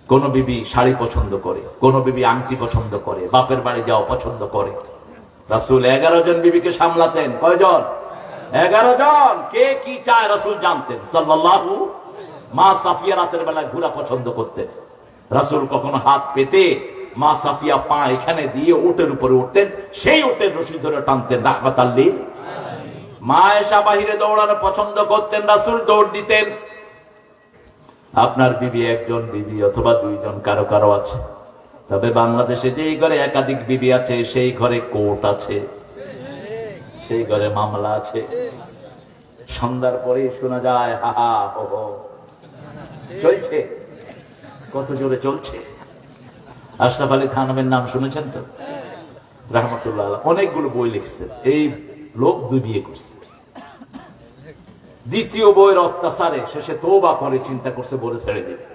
কোন বিবি শাড়ি পছন্দ করে, কোন বিবি আংটি পছন্দ করে, বাপের বাড়ি যাওয়া পছন্দ করে। রাসূল 11 জন বিবিকে সামলাতেন। কয়জন? 11 জন। কে কি চায় রাসূল জানতেন সাল্লাল্লাহু। মা সাফিয়া রাতের বেলা ঘোরা পছন্দ করতেন। রাসূল কখনো হাত পেতে মা সাফিয়া পা এখানে দিয়ে উটের উপরে উঠতেন, সেই উটের রশি ধরে টানতেন রাহমাতাল লিল। মা আয়েশা বাহিরে দৌড়ানো পছন্দ করতেন, রাসূল দৌড় দিতেন। আপনার বিবি একজন বিবি অথবা 2 জন, কারো কারো আছে। তবে বাংলাদেশে যেই ঘরে একাধিক বিবি আছে সেই ঘরে কোর্ট আছে, সেই ঘরে মামলা আছে। সন্ধ্যার পরে শোনা যায় হা হা হো হো চলছে, কত জোরে চলছে। আশরাফ আলী থানমের নাম শুনেছেন তো, রাহমাতুল্লাহ আলাইহি, অনেকগুলো বই লিখছেন। এই লোক 2 বিয়ে করছে। দ্বিতীয় বইয়ের অত্যাচারে শেষে তওবা করে চিন্তা করছে বলে ছেড়ে দিবে।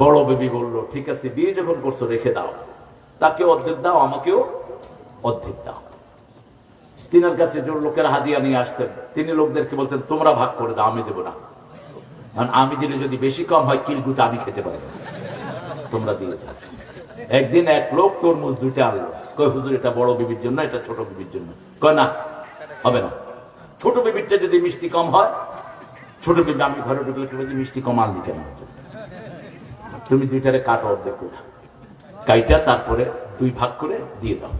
বড় বেবি বলল ঠিক আছে, বিয়ে যখন করছো রেখে দাও, তাকে অর্ধেক দাও, আমাকেও অর্ধেক দাও। তিনার কাছে যে লোকের হাদিয়া নিয়ে আসতেন, তিনি লোকদেরকে বলতেন তোমরা ভাগ করে দাও, আমি দেবো না, কারণ আমি দিলে যদি বেশি কম হয় কিলগুতা আমি খেতে পারি না, তোমরা দিয়ে দাও। একদিন এক লোক তরমুজ 2টা আনলো, কয় হুজুর এটা বড় বিবির জন্য, এটা ছোট বিবির জন্য। কয় না, হবে না, ছোট বিবিরটা যদি মিষ্টি কম হয়, ছোট বিবি আমি ঘরে ঢুকলে কি মিষ্টি কম আনলি কেন? তুমি 2টারে কাটো, অর্ধেক করে কাইটা তারপরে 2 ভাগ করে দিয়ে দাও।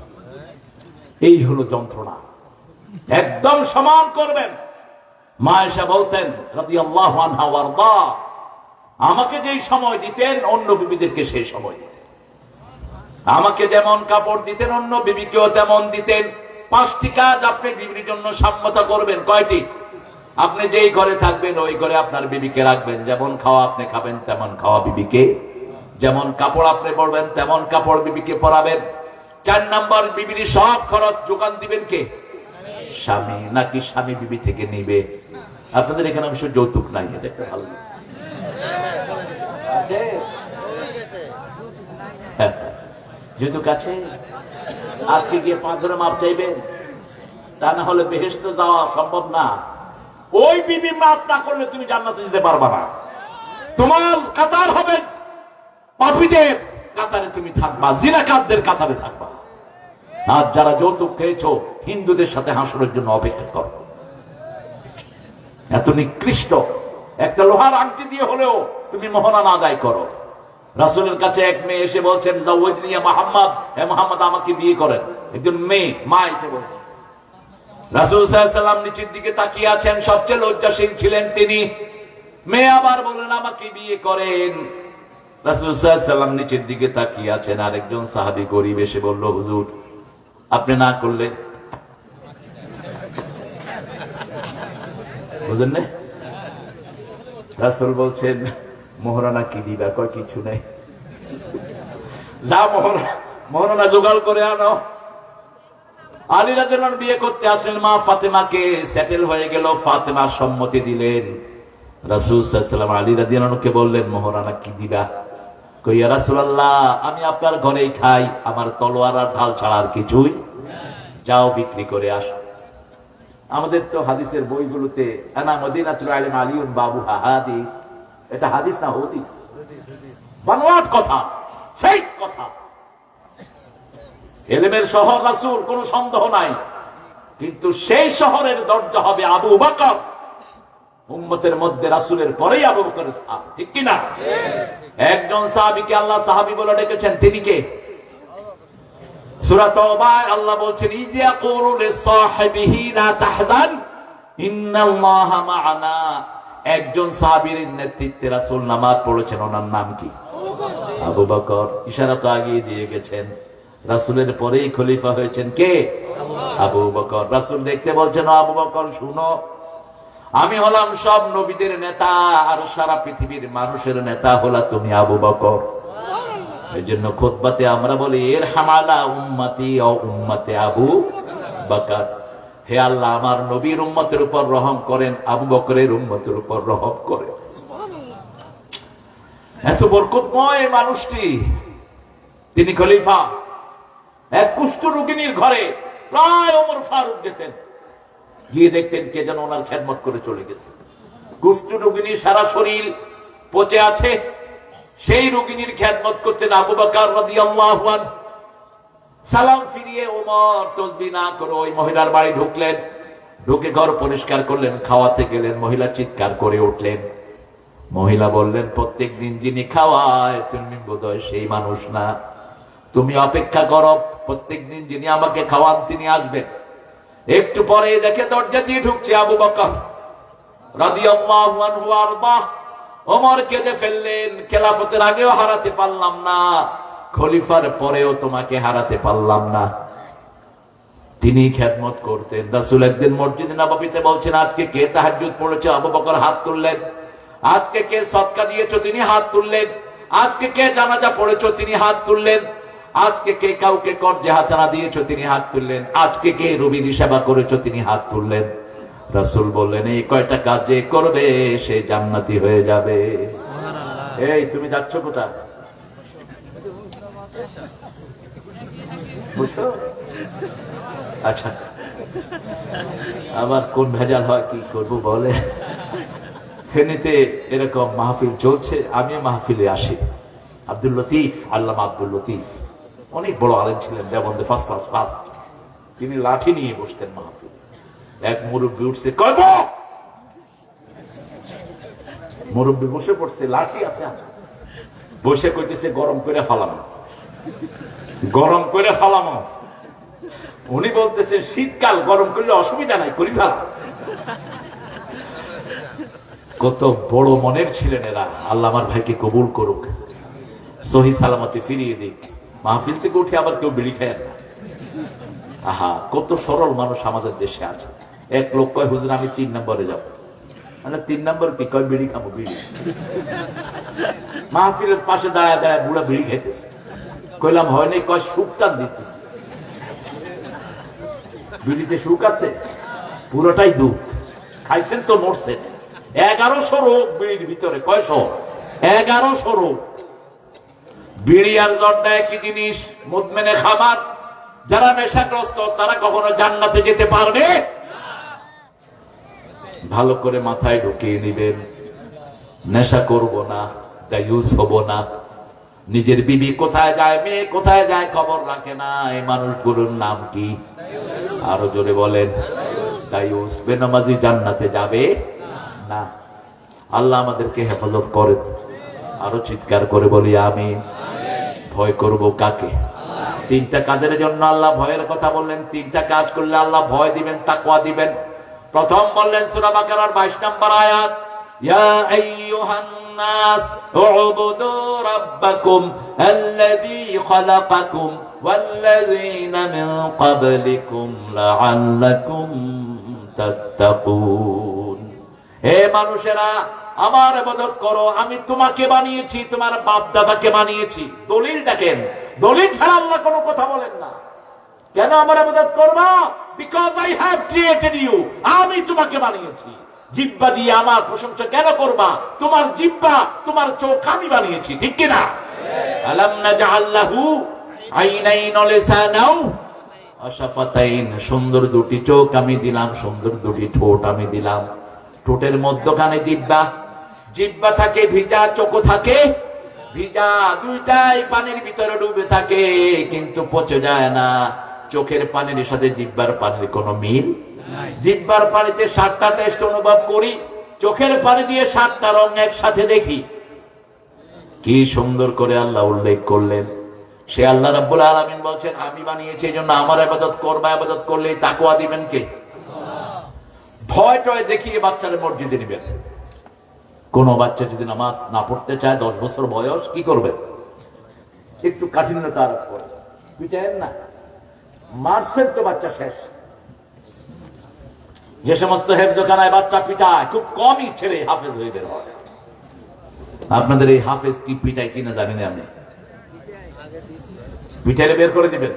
এই হলো যন্ত্রণা, একদম সমান করবেন। মা আয়েশা বলতেন রাদিয়াল্লাহু আনহা ওয়ারদা, আমাকে যেই সময় দিতেন অন্য বিবিদেরকে সেই সময় দিতেন। আমাকে যেমন কাপড় দিতেন অন্য বিবিকেও তেমন দিতেন। 5টি কাজ আপনি বিবির জন্য সাম্যতা করবেন। কয়টি? আপনি যেই ঘরে থাকবেন ওই ঘরে আপনার বিবিকে রাখবেন। যেমন খাওয়া আপনি খাবেন তেমন খাওয়া বিবিকে, যেমন কাপড় আপনি পরবেন তেমন কাপড় বিবিকে পরাবেন। 4 নাম্বার, বিবির সব খরচ যোগান দিবেন কে? স্বামী। নাকি স্বামী বিবি থেকে নিবে? আপনাদের এখানে অবশ্য যৌতুক নাই, এটা একটা ভালো আছে, যৌতুক আছে। আজকে গিয়ে 5 ধরে মাপ চাইবেন, তা না হলে বেহেশতে যাওয়া সম্ভব না। ওই বিবি মাপ না করলে তুমি জান্নাতে যেতে পারবা না। তোমার কাতার হবে পাপীদের কাতারে, তুমি থাকবা, জিনাকারদের কাতারে থাকবা। আর যারা যৌতুক খেয়েছো হিন্দুদের সাথে হাসরের জন্য অপেক্ষা করো। এত নিকৃষ্ট একটা লোহার আংটি দিয়ে হলেও তুমি মোহনানা আদায় করো। রাসূলের কাছে এক মেয়ে এসে বলছেন জাওয়াজনি ইয়া মুহাম্মদ, হে মুহাম্মদ আমাকে বিয়ে করেন। একজন মেয়ে মা এসে বলছে। রাসূল সাল্লাল্লাহু আলাইহি ওয়াসাল্লাম নিচের দিকে তাকিয়ে আছেন, সবচেয়ে লজ্জাশীল ছিলেন তিনি। মেয়ে আবার বলেন আমাকে বিয়ে করেন। রাসূল সাল্লাল্লাহু আলাইহি ওয়াসাল্লাম নিচের দিকে তাকিয়ে আছেন। আরেকজন সাহাবী গরীব এসে বলল, হুজুর আপনি না করলে বুঝেন না? রাসূল বলছেন, মোহরানা কি দিবা? কয় কিছু নাই, যা মোহরানা জোগাড় করে আনো। আলী রাদিয়াল্লাহু আনহু বিয়ে করতে আসলেন, মা ফাতেমাকে সেটেল হয়ে গেল, ফাতেমা সম্মতি দিলেন। রাসূল সাল্লাল্লাহু আলাইহি ওয়াসাল্লাম আলী রাদিয়াল্লাহু আনহুকে বললেন, মোহরানা কি দিবা? কই, ইয়া রাসূলুল্লাহ আমি আপনার ঘরেই খাই, আমার তলোয়ার আর ঢাল ছাড়া আর কিছুই, যাও বিক্রি করে আসো। আমাদের তো হাদিসের বইগুলোতে আনা মদিনাতুল ইলম আলিউন বাবুহা হাদিস, এটা হাদিস না হদিস, বানোয়াট কথা, ফেক কথা। ইলমের শহর রাসূল, কোনো সন্দেহ নাই, কিন্তু সেই শহরের দরজা হবে আবু বকর। উম্মতের মধ্যে রাসূলের পরেই আবু বকরের স্থান, ঠিক কি না? একজন সাহাবীকে আল্লাহ সাহাবী বলে ডেকেছেন, তিনি কে? সূরা তাওবায় আল্লাহ বলছেন, ইয ইয়াকুলু লিসাহিবিহি লা তাহজান ইন্নাল্লাহা মা'ানা। একজন সাহাবীর নেতৃত্বে রাসূল নামাজ পড়েছেন, ওনার নাম কি? আবু বকর। ইশারা তো আগিয়ে দিয়ে গেছেন, রাসূলের পরেই খলিফা হয়েছেন কে? আবু বকর। রাসূল দেখতে বলছেন, আবু বকর শুনো, আমি হলাম সব নবীদের নেতা, আর সারা পৃথিবীর মানুষের নেতা হলা তুমি আবু বকর। এই জন্য খুতবাতে আমরা বলি, ইরহামালা উম্মতি ও উম্মতে আবু বকর। হে আল্লাহ আমার নবীর উম্মতের উপর রহম করেন, আবু বকরের উম্মতের উপর রহম করেন। এত বরকতময় মানুষটি, তিনি খলিফা। এক কুষ্ঠ রোগিনীর ঘরে প্রায় ওমর ফারুক যেতেন, গিয়ে দেখতেন কে যেন ওনার খেদমত করে চলে গেছে। কুষ্ঠ রোগিনী সারা শরীর পচে আছে, সেই রোগিনীর খেদমত করতেন আবু বকর রাদিয়াল্লাহু আনহু। সালাম ফিরিয়ে ওমর তাসবিহ না করে ওই মহিলার বাড়ি ঢুকলেন, ঢুকে ঘর পরিষ্কার করলেন, খাওয়াতে গেলেন, মহিলা চিৎকার করে উঠলেন। মহিলা বললেন, প্রত্যেকদিন যিনি খাওয়ায় তুমি বোধহয় সেই মানুষ না, তুমি অপেক্ষা করো, প্রত্যেকদিন যিনি আমাকে খাওয়ান তিনি আসবেন। একটু পরে দেখে দরজা দিয়ে ঢুকছে আবু বকর রাদিয়াল্লাহু আনহু আরদা। ওমর কেঁদে ফেললেন, খেলাফতের আগেও হারাতে পারলাম না, খলিফার পরেও তোমাকে হারাতে পারলাম না। তিনি খেদমত করতেন। রাসূল একদিন মসজিদে নববীতে বলছেন, আজকে কে তাহাজ্জুদ পড়েছে? আবু বকর হাত তুললেন। আজকে কে সদকা দিয়েছো? তিনি হাত তুললেন। আজকে কে জানাজা পড়েছো? তিনি হাত তুললেন। আজকে কে কাউকে কর্জে হাসানা দিয়েছো? তিনি হাত তুললেন। আজকে কে রোগীর সেবা করেছো? তিনি হাত তুললেন। রাসূল বললেন, এই কয়টা কাজ যে করবে সে জান্নাতি হয়ে যাবে। এই তুমি যাচ্ছ কোথায়? বুঝছো? আচ্ছা, আবার কোন ভেজাল হয় কি করবো বলে। ফেনীতে এরকম মাহফিল চলছে, আমি মাহফিলে আসি। আব্দুল লতিফ, আল্লামা আব্দুল লতিফ অনেক বড় আলেম ছিলেন, দেওবন্দে ফার্স্ট ক্লাস ফার্স্ট। তিনি লাঠি নিয়ে বসতেন মাহফিল। এক মুরব্বী উঠছে, কইব মুরব্বী বসে পড়ছে, লাঠি আছে, বসে কইতেছে গরম করে ফালামো, গরম করে ফালামো। উনি বলতেছে শীতকাল, গরম করলে অসুবিধা নাই, করি ফেলা। কত বড় মনের ছিলেন এরা। আল্লাহ আমার ভাইকে কবুল করুক, সহি সালামতে ফিরিয়ে দিক। মাহফিল থেকে উঠে আবার কেউ বিড়ি খায় না। আহা, কত সরল মানুষ আমাদের দেশে আছে। এক লোক কয়, হুজুর আমি 3 নম্বরে যাব। মানে 3 নম্বর কি? কয় বিড়ি খাবো, বিড়ি। মাহফিলের পাশে দাঁড়ায় দাঁড়ায় বুড়া বিড়ি খাইতেছে। কইলাম হয় নাই, কয় সুখ টান দিতেছে। বিড়িতে সুখ আছে? পুরোটাই দুঃখ। খাইছেন তো মরছেন। 1100 রোগ বিড়ির ভিতরে। কয়শো? 1100 রোগ। বিড়ি আর জর্দা একই জিনিস, মুদমেনে খাবার। যারা নেশাগ্রস্ত তারা কখনো জান্নাতে যেতে পারবে? ভালো করে মাথায় ঢুকিয়ে নিবেন, নেশা করব না, দায়ুস হব না। নিজের বিবি কোথায় যায়, মেয়ে কোথায় যায় খবর রাখে না, এই মানুষগুলোর নাম কি? আরো জোরে বলেন। দায়ুস, বেনামাজি জান্নাতে যাবে না। আল্লাহ আমাদেরকে হেফাজত করেন। আরো চিৎকার করে বলি আমিন। ভয় করব কাকে? 3টা কাজের জন্য আল্লাহ ভয়ের কথা বললেন। 3টা কাজ করলে আল্লাহ ভয় দিবেন, তাকওয়া দিবেন। প্রথম বললেন সূরা বাকারার 22 নম্বর আয়াত, ইয়া আইয়ুহান নাস উবুদু রাব্বাকুম আল্লাযী খালাকাকুম ওয়াল্লাযীনা মিন ক্বাবলিকুম লাআল্লাকুম তাত্তাকুন। হে মানুষেরা, আমার ইবাদত করো, আমি তোমাকে বানিয়েছি, তোমার বাপ দাদাকে বানিয়েছি। দলিল দেখেন, দলিল ছাড়া আল্লাহ কোনো কথা বলেন না। কেন আমার ইবাদত করবা? Because I have created you, আমি তোমাকে বানিয়েছি। জিহ্বা দিয়ে আমার প্রশংসা কেন করবা? তোমার জিহ্বা, তোমার চোখ আমি বানিয়েছি, ঠিক কি না? আলাম নাজআল লাহু আইনাইন ওয়া লিসানাও ওয়া শাফাতাইন, সুন্দর দুটি চোখ আমি দিলাম, সুন্দর দুটি ঠোঁট আমি দিলাম। ঠোঁটের মধ্যখানে জিহ্বা, জিহ্বা থাকে ভিজা, চোখ থাকে ভিজা, দুইটাই পানির ভিতরে ডুবে থাকে, কিন্তু পচে যায় না। চোখের পানির সাথে জিহ্বার পানির কোনো মিল নাই। জিহ্বার পানিতে 7টা টেস্ট অনুভব করি, চোখের পানি দিয়ে 7টা রং একসাথে দেখি। কি সুন্দর করে আল্লাহ উল্লেখ করলেন। সে আল্লাহ রাব্বুল আলামিন বলছেন, আমি বানিয়েছি, এই জন্য আমার ইবাদত করবা। ইবাদত করলে তাকওয়া দিবেন কে? ভয় টয় দেখিয়ে বাচ্চারা মসজিদে নিবেন। কোন বাচ্চা যদি নামাজ না পড়তে চায়, 10 বছর বয়স, কি করবে? একটু কাঠিন্যতা আরোপ করে পিটায়েন না, মার্সের তো বাচ্চা শেষ। যে সমস্ত হেফজখানায় বাচ্চা পিটায়, খুব কমই ছেলে হাফেজ হয়ে বের হয়। আপনাদের এই হাফেজ কি পিটায় কিনা জানি না, আমি পিটাইলে বের করে দিবেন।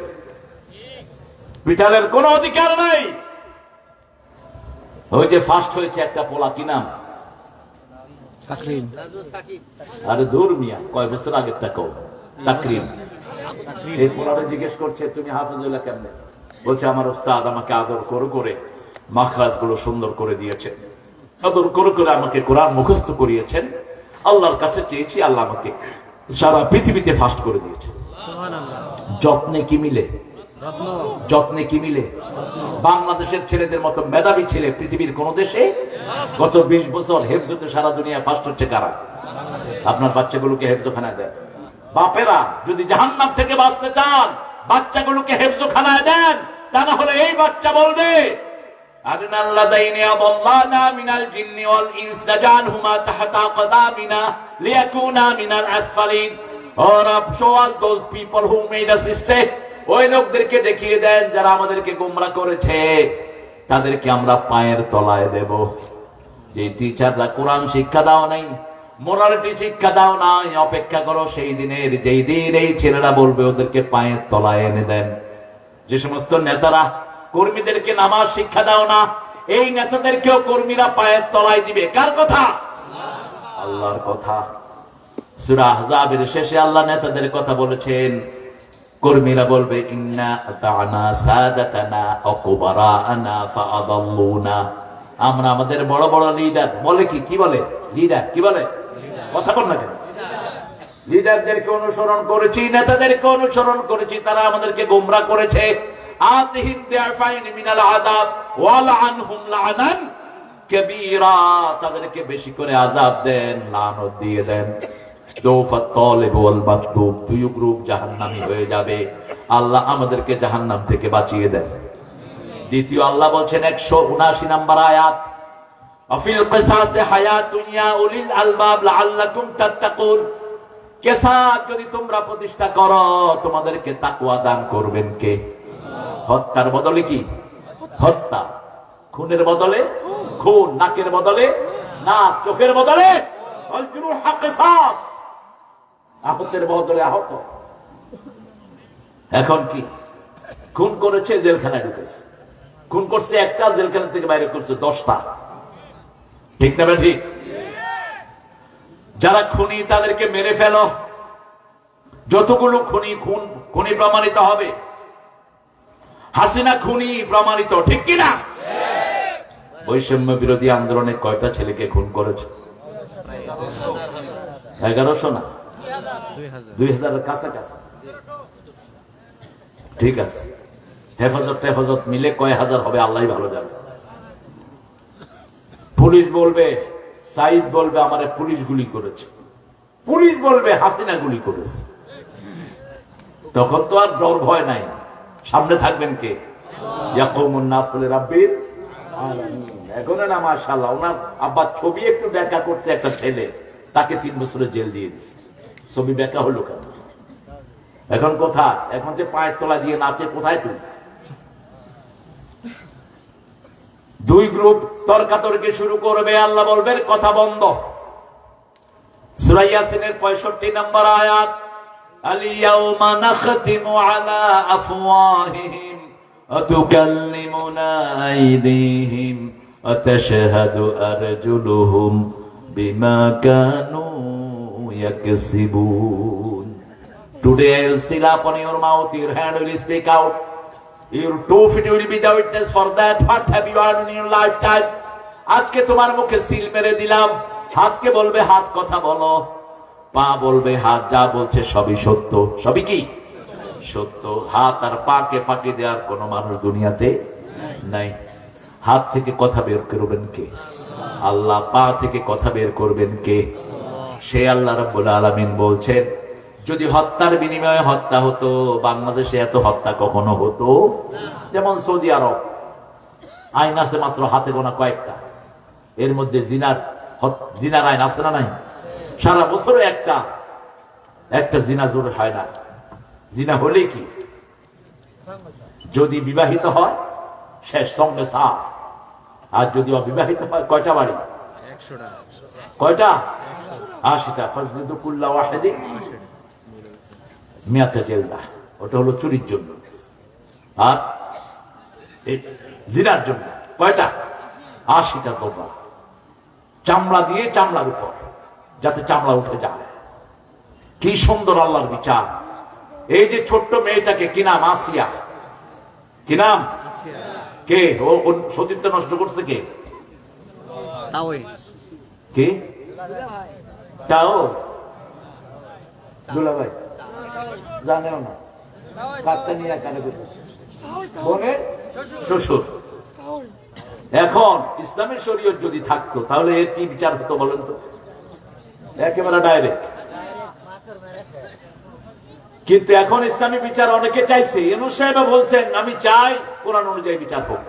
পিটালের কোনো অধিকার নাই। ওই যে ফার্স্ট হয়েছে একটা পোলা, কি নাম? তাকরিম। আরে দূর মিয়া, কয় বছর আগের টাকাও তাকরিম। এই পোলাটা জিজ্ঞেস করছে, তুমি হাফেজ হইলা কেমনে? বলছে, আমার ওস্তাদ আমাকে আদর করে মাখরাজ গুলো সুন্দর করে দিয়েছেন, আদর করে আমাকে কোরআন মুখস্থ করিয়েছেন। আল্লাহর কাছে চেয়েছি, আল্লাহ আমাকে সারা পৃথিবীতে ফার্স্ট করে দিয়েছে। যত্নে কি মিলে? যত্নে কি মিলে? বাংলাদেশের ছেলেদের মতো মেধাবী ছেলে পৃথিবীর কোন দেশে গত 20 বছর হেফজতে সারা দুনিয়া ফার্স্ট হচ্ছে কারা? আপনার বাচ্চাগুলোকে হেফজখানায় দেন। বাপেরা যদি জাহান্নাম থেকে বাঁচতে চান, বাচ্চাগুলোকে হেফজখানায় দেন, তা না হলে এই বাচ্চা বলবে, আদনাল্লাযাইনি আদাল্লানা মিনাল জিন্নি ওয়াল ইনস নাজানহুমা তাহতা কদামিনা লিয়াকুনা মিনাল আসফালিন। Or show us those people who made us stray. ওই লোকদেরকে দেখিয়ে দেন যারা আমাদেরকে গোমরা করেছে, তাদেরকে আমরা পায়ের তলায় দেব। যে টিচাররা কোরআন শিক্ষা দাও নাই, মোরালিটি শিক্ষা দাও নাই, অপেক্ষা করো সেই দিনের, যেই দিন এই ছেলেরা বলবে ওদেরকে পায়ের তলায় এনে দেন। যে সমস্ত নেতারা কর্মীদেরকে নামাজ শিক্ষা দাও না, এই নেতাদেরকেও কর্মীরা পায়ের তলায় দিবে। কার কথা? আল্লাহর কথা। সূরা আহজাবের শেষে আল্লাহ নেতাদের কথা বলেছেন। কর্মীরা বলবে, ইন্না আতানা সাদাতানা ওয়া কুবারানা ফাআদাল্লুনা। আমরা আমাদের বড় বড় লিডার বলে কি বলে? লিডার কি বলে? কথা বল না কেন? লিডারদেরকে অনুসরণ করেছি, নেতাদেরকে অনুসরণ করেছি, তারা আমাদেরকে গোমরা করেছে। আতিহিম বিআফাইন মিনাল আযাব ওয়া লাআনহুম লাআনান কাবীরা। তাদেরকে বেশি করে আযাব দেন, লানত দিয়ে দেন। দৌফাত তালিব ওয়াল মাতলুব, দুই গ্রুপ জাহান্নামী হয়ে যাবে। আল্লাহ আমাদেরকে জাহান্নাম থেকে বাঁচিয়ে দেন। দ্বিতীয় আল্লাহ বলছেন 179 নম্বর আয়াত, আফিল কিসাসে হায়াতুন ইয়া উলিল আলবাব লাআল্লাকুম তাত্তাকুন। কিসাস যদি তোমরা প্রতিষ্ঠা করো, তোমাদেরকে তাকওয়া দান করবেন কে? হত্যার বদলে কি? হত্যা। খুনের বদলে খুন, নাকের বদলে নাক, চোখের বদলে কিসাস, আহতের বদলে আহত। এখন কি? খুন করেছে, জেলখানায় ঢুকেছে। খুন করছে একটা, জেলখানা থেকে বাইরে করছে 10টা। ঠিক না ঠিক? যারা খুনি তাদেরকে মেরে ফেলো। যতগুলো খুনি প্রমাণিত হবে। হাসিনা খুনি প্রমাণিত, ঠিক কিনা? বৈষম্য বিরোধী আন্দোলনে কয়টা ছেলেকে খুন করেছে? 1100 না, 2000 এর কাছাকাছি। ঠিক আছে, হেফাজত মিলে কয় হাজার হবে আল্লাহ ভালো জানে। পুলিশ বলবে, সাইদ বলবে আমারে পুলিশ গুলি করেছে, পুলিশ বলবে হাসিনা গুলি করেছে। তখন তো আর ডর ভয় নাই। সামনে থাকবেন কে? ইয়াকুমুন নাসু লিরাব্বিল আলামিন। এখন না মাশাআল্লাহ, ওনার আব্বা ছবি একটু ব্যাখ্যা করছে একটা ছেলে, তাকে 3 বছরের জেল দিয়ে দিচ্ছে। ছবি ব্যাখ্যা হলো কেন? এখন কোথায়? এখন যে পায়ের তলা দিয়ে নাচে, কোথায় তুই? দুই গ্রুপ তর্কাতর্কি শুরু করবে, আল্লাহ বলবেন কথা বন্ধ। সূরা ইয়াসিনের 65 নম্বর আয়াত, আল-ইয়াওমা নাখতিমু আলা আফওয়াহিহিম ওয়া তুকাল্লিমুনা আইদিহিম ওয়া তাশহাদু আরজুলুহুম বিমা Kanu ইয়াকসিবুন। Today I will seal upon your mouth, your hand will speak out, your 2 feet will be the witness for that. What have you done in your lifetime? আজকে তোমার মুখে সিল মেরে দিলাম। হাতকে বলবে হাত কথা বলো, পা বলবে হাত যা বলছে সবই সত্য। সবই কি সত্য? হাত আর পাকে ফাঁকি দেওয়ার কোন মানুষ দুনিয়াতে নাই। হাত থেকে কথা বের করবেন কে? আল্লাহ। পা থেকে কথা বের করবেন কে? সে আল্লাহ রাব্বুল আলামিন বলছেন, যদি হত্যার বিনিময়ে হত্যা হতো, বাংলাদেশে এত হত্যা কখনো হতো? যেমন সৌদি আরব আইন আছে মাত্র হাতে গোনা কয়েকটা, এর মধ্যে জিনার আইন আছে না নাই? সারা বছরে একটা জিনা জোর হয় না। জিনা হলে কি, যদি বিবাহিত হয় শেষ সঙ্গে সাথ, আর যদি অবিবাহিত হয় কয়টা বাড়ি? কয়টা? 80টা। ফাজলিদু কুল্লা ওয়াহিদিন মিয়াতা জেলদা। ওটা হলো চুরির জন্য। আর জিনার জন্য কয়টা? 80টা দোবা। চামড়া দিয়ে চামড়ার উপর, যাতে চামড়া উঠে যায়। কি সুন্দর আল্লাহর বিচার। এই যে ছোট্ট মেয়েটাকে, কি নাম? আসিয়া। কি নাম? কে? ও সতীত্ব নষ্ট করছে কে? কে? তাও দুলাভাই জানেও না, কাকটা নিয়ে কানে করতেছে, বোনের শ্বশুর। এখন ইসলামের শরীয়ত যদি থাকতো তাহলে এর কি বিচার হতো বলেন তো? একেবারে ডাইরেক্ট। কিন্তু এখন ইসলামী বিচার অনেকে চাইছে। ইউনূস সাহেব বলছেন, আমি চাই কোরআন অনুযায়ী বিচার হোক,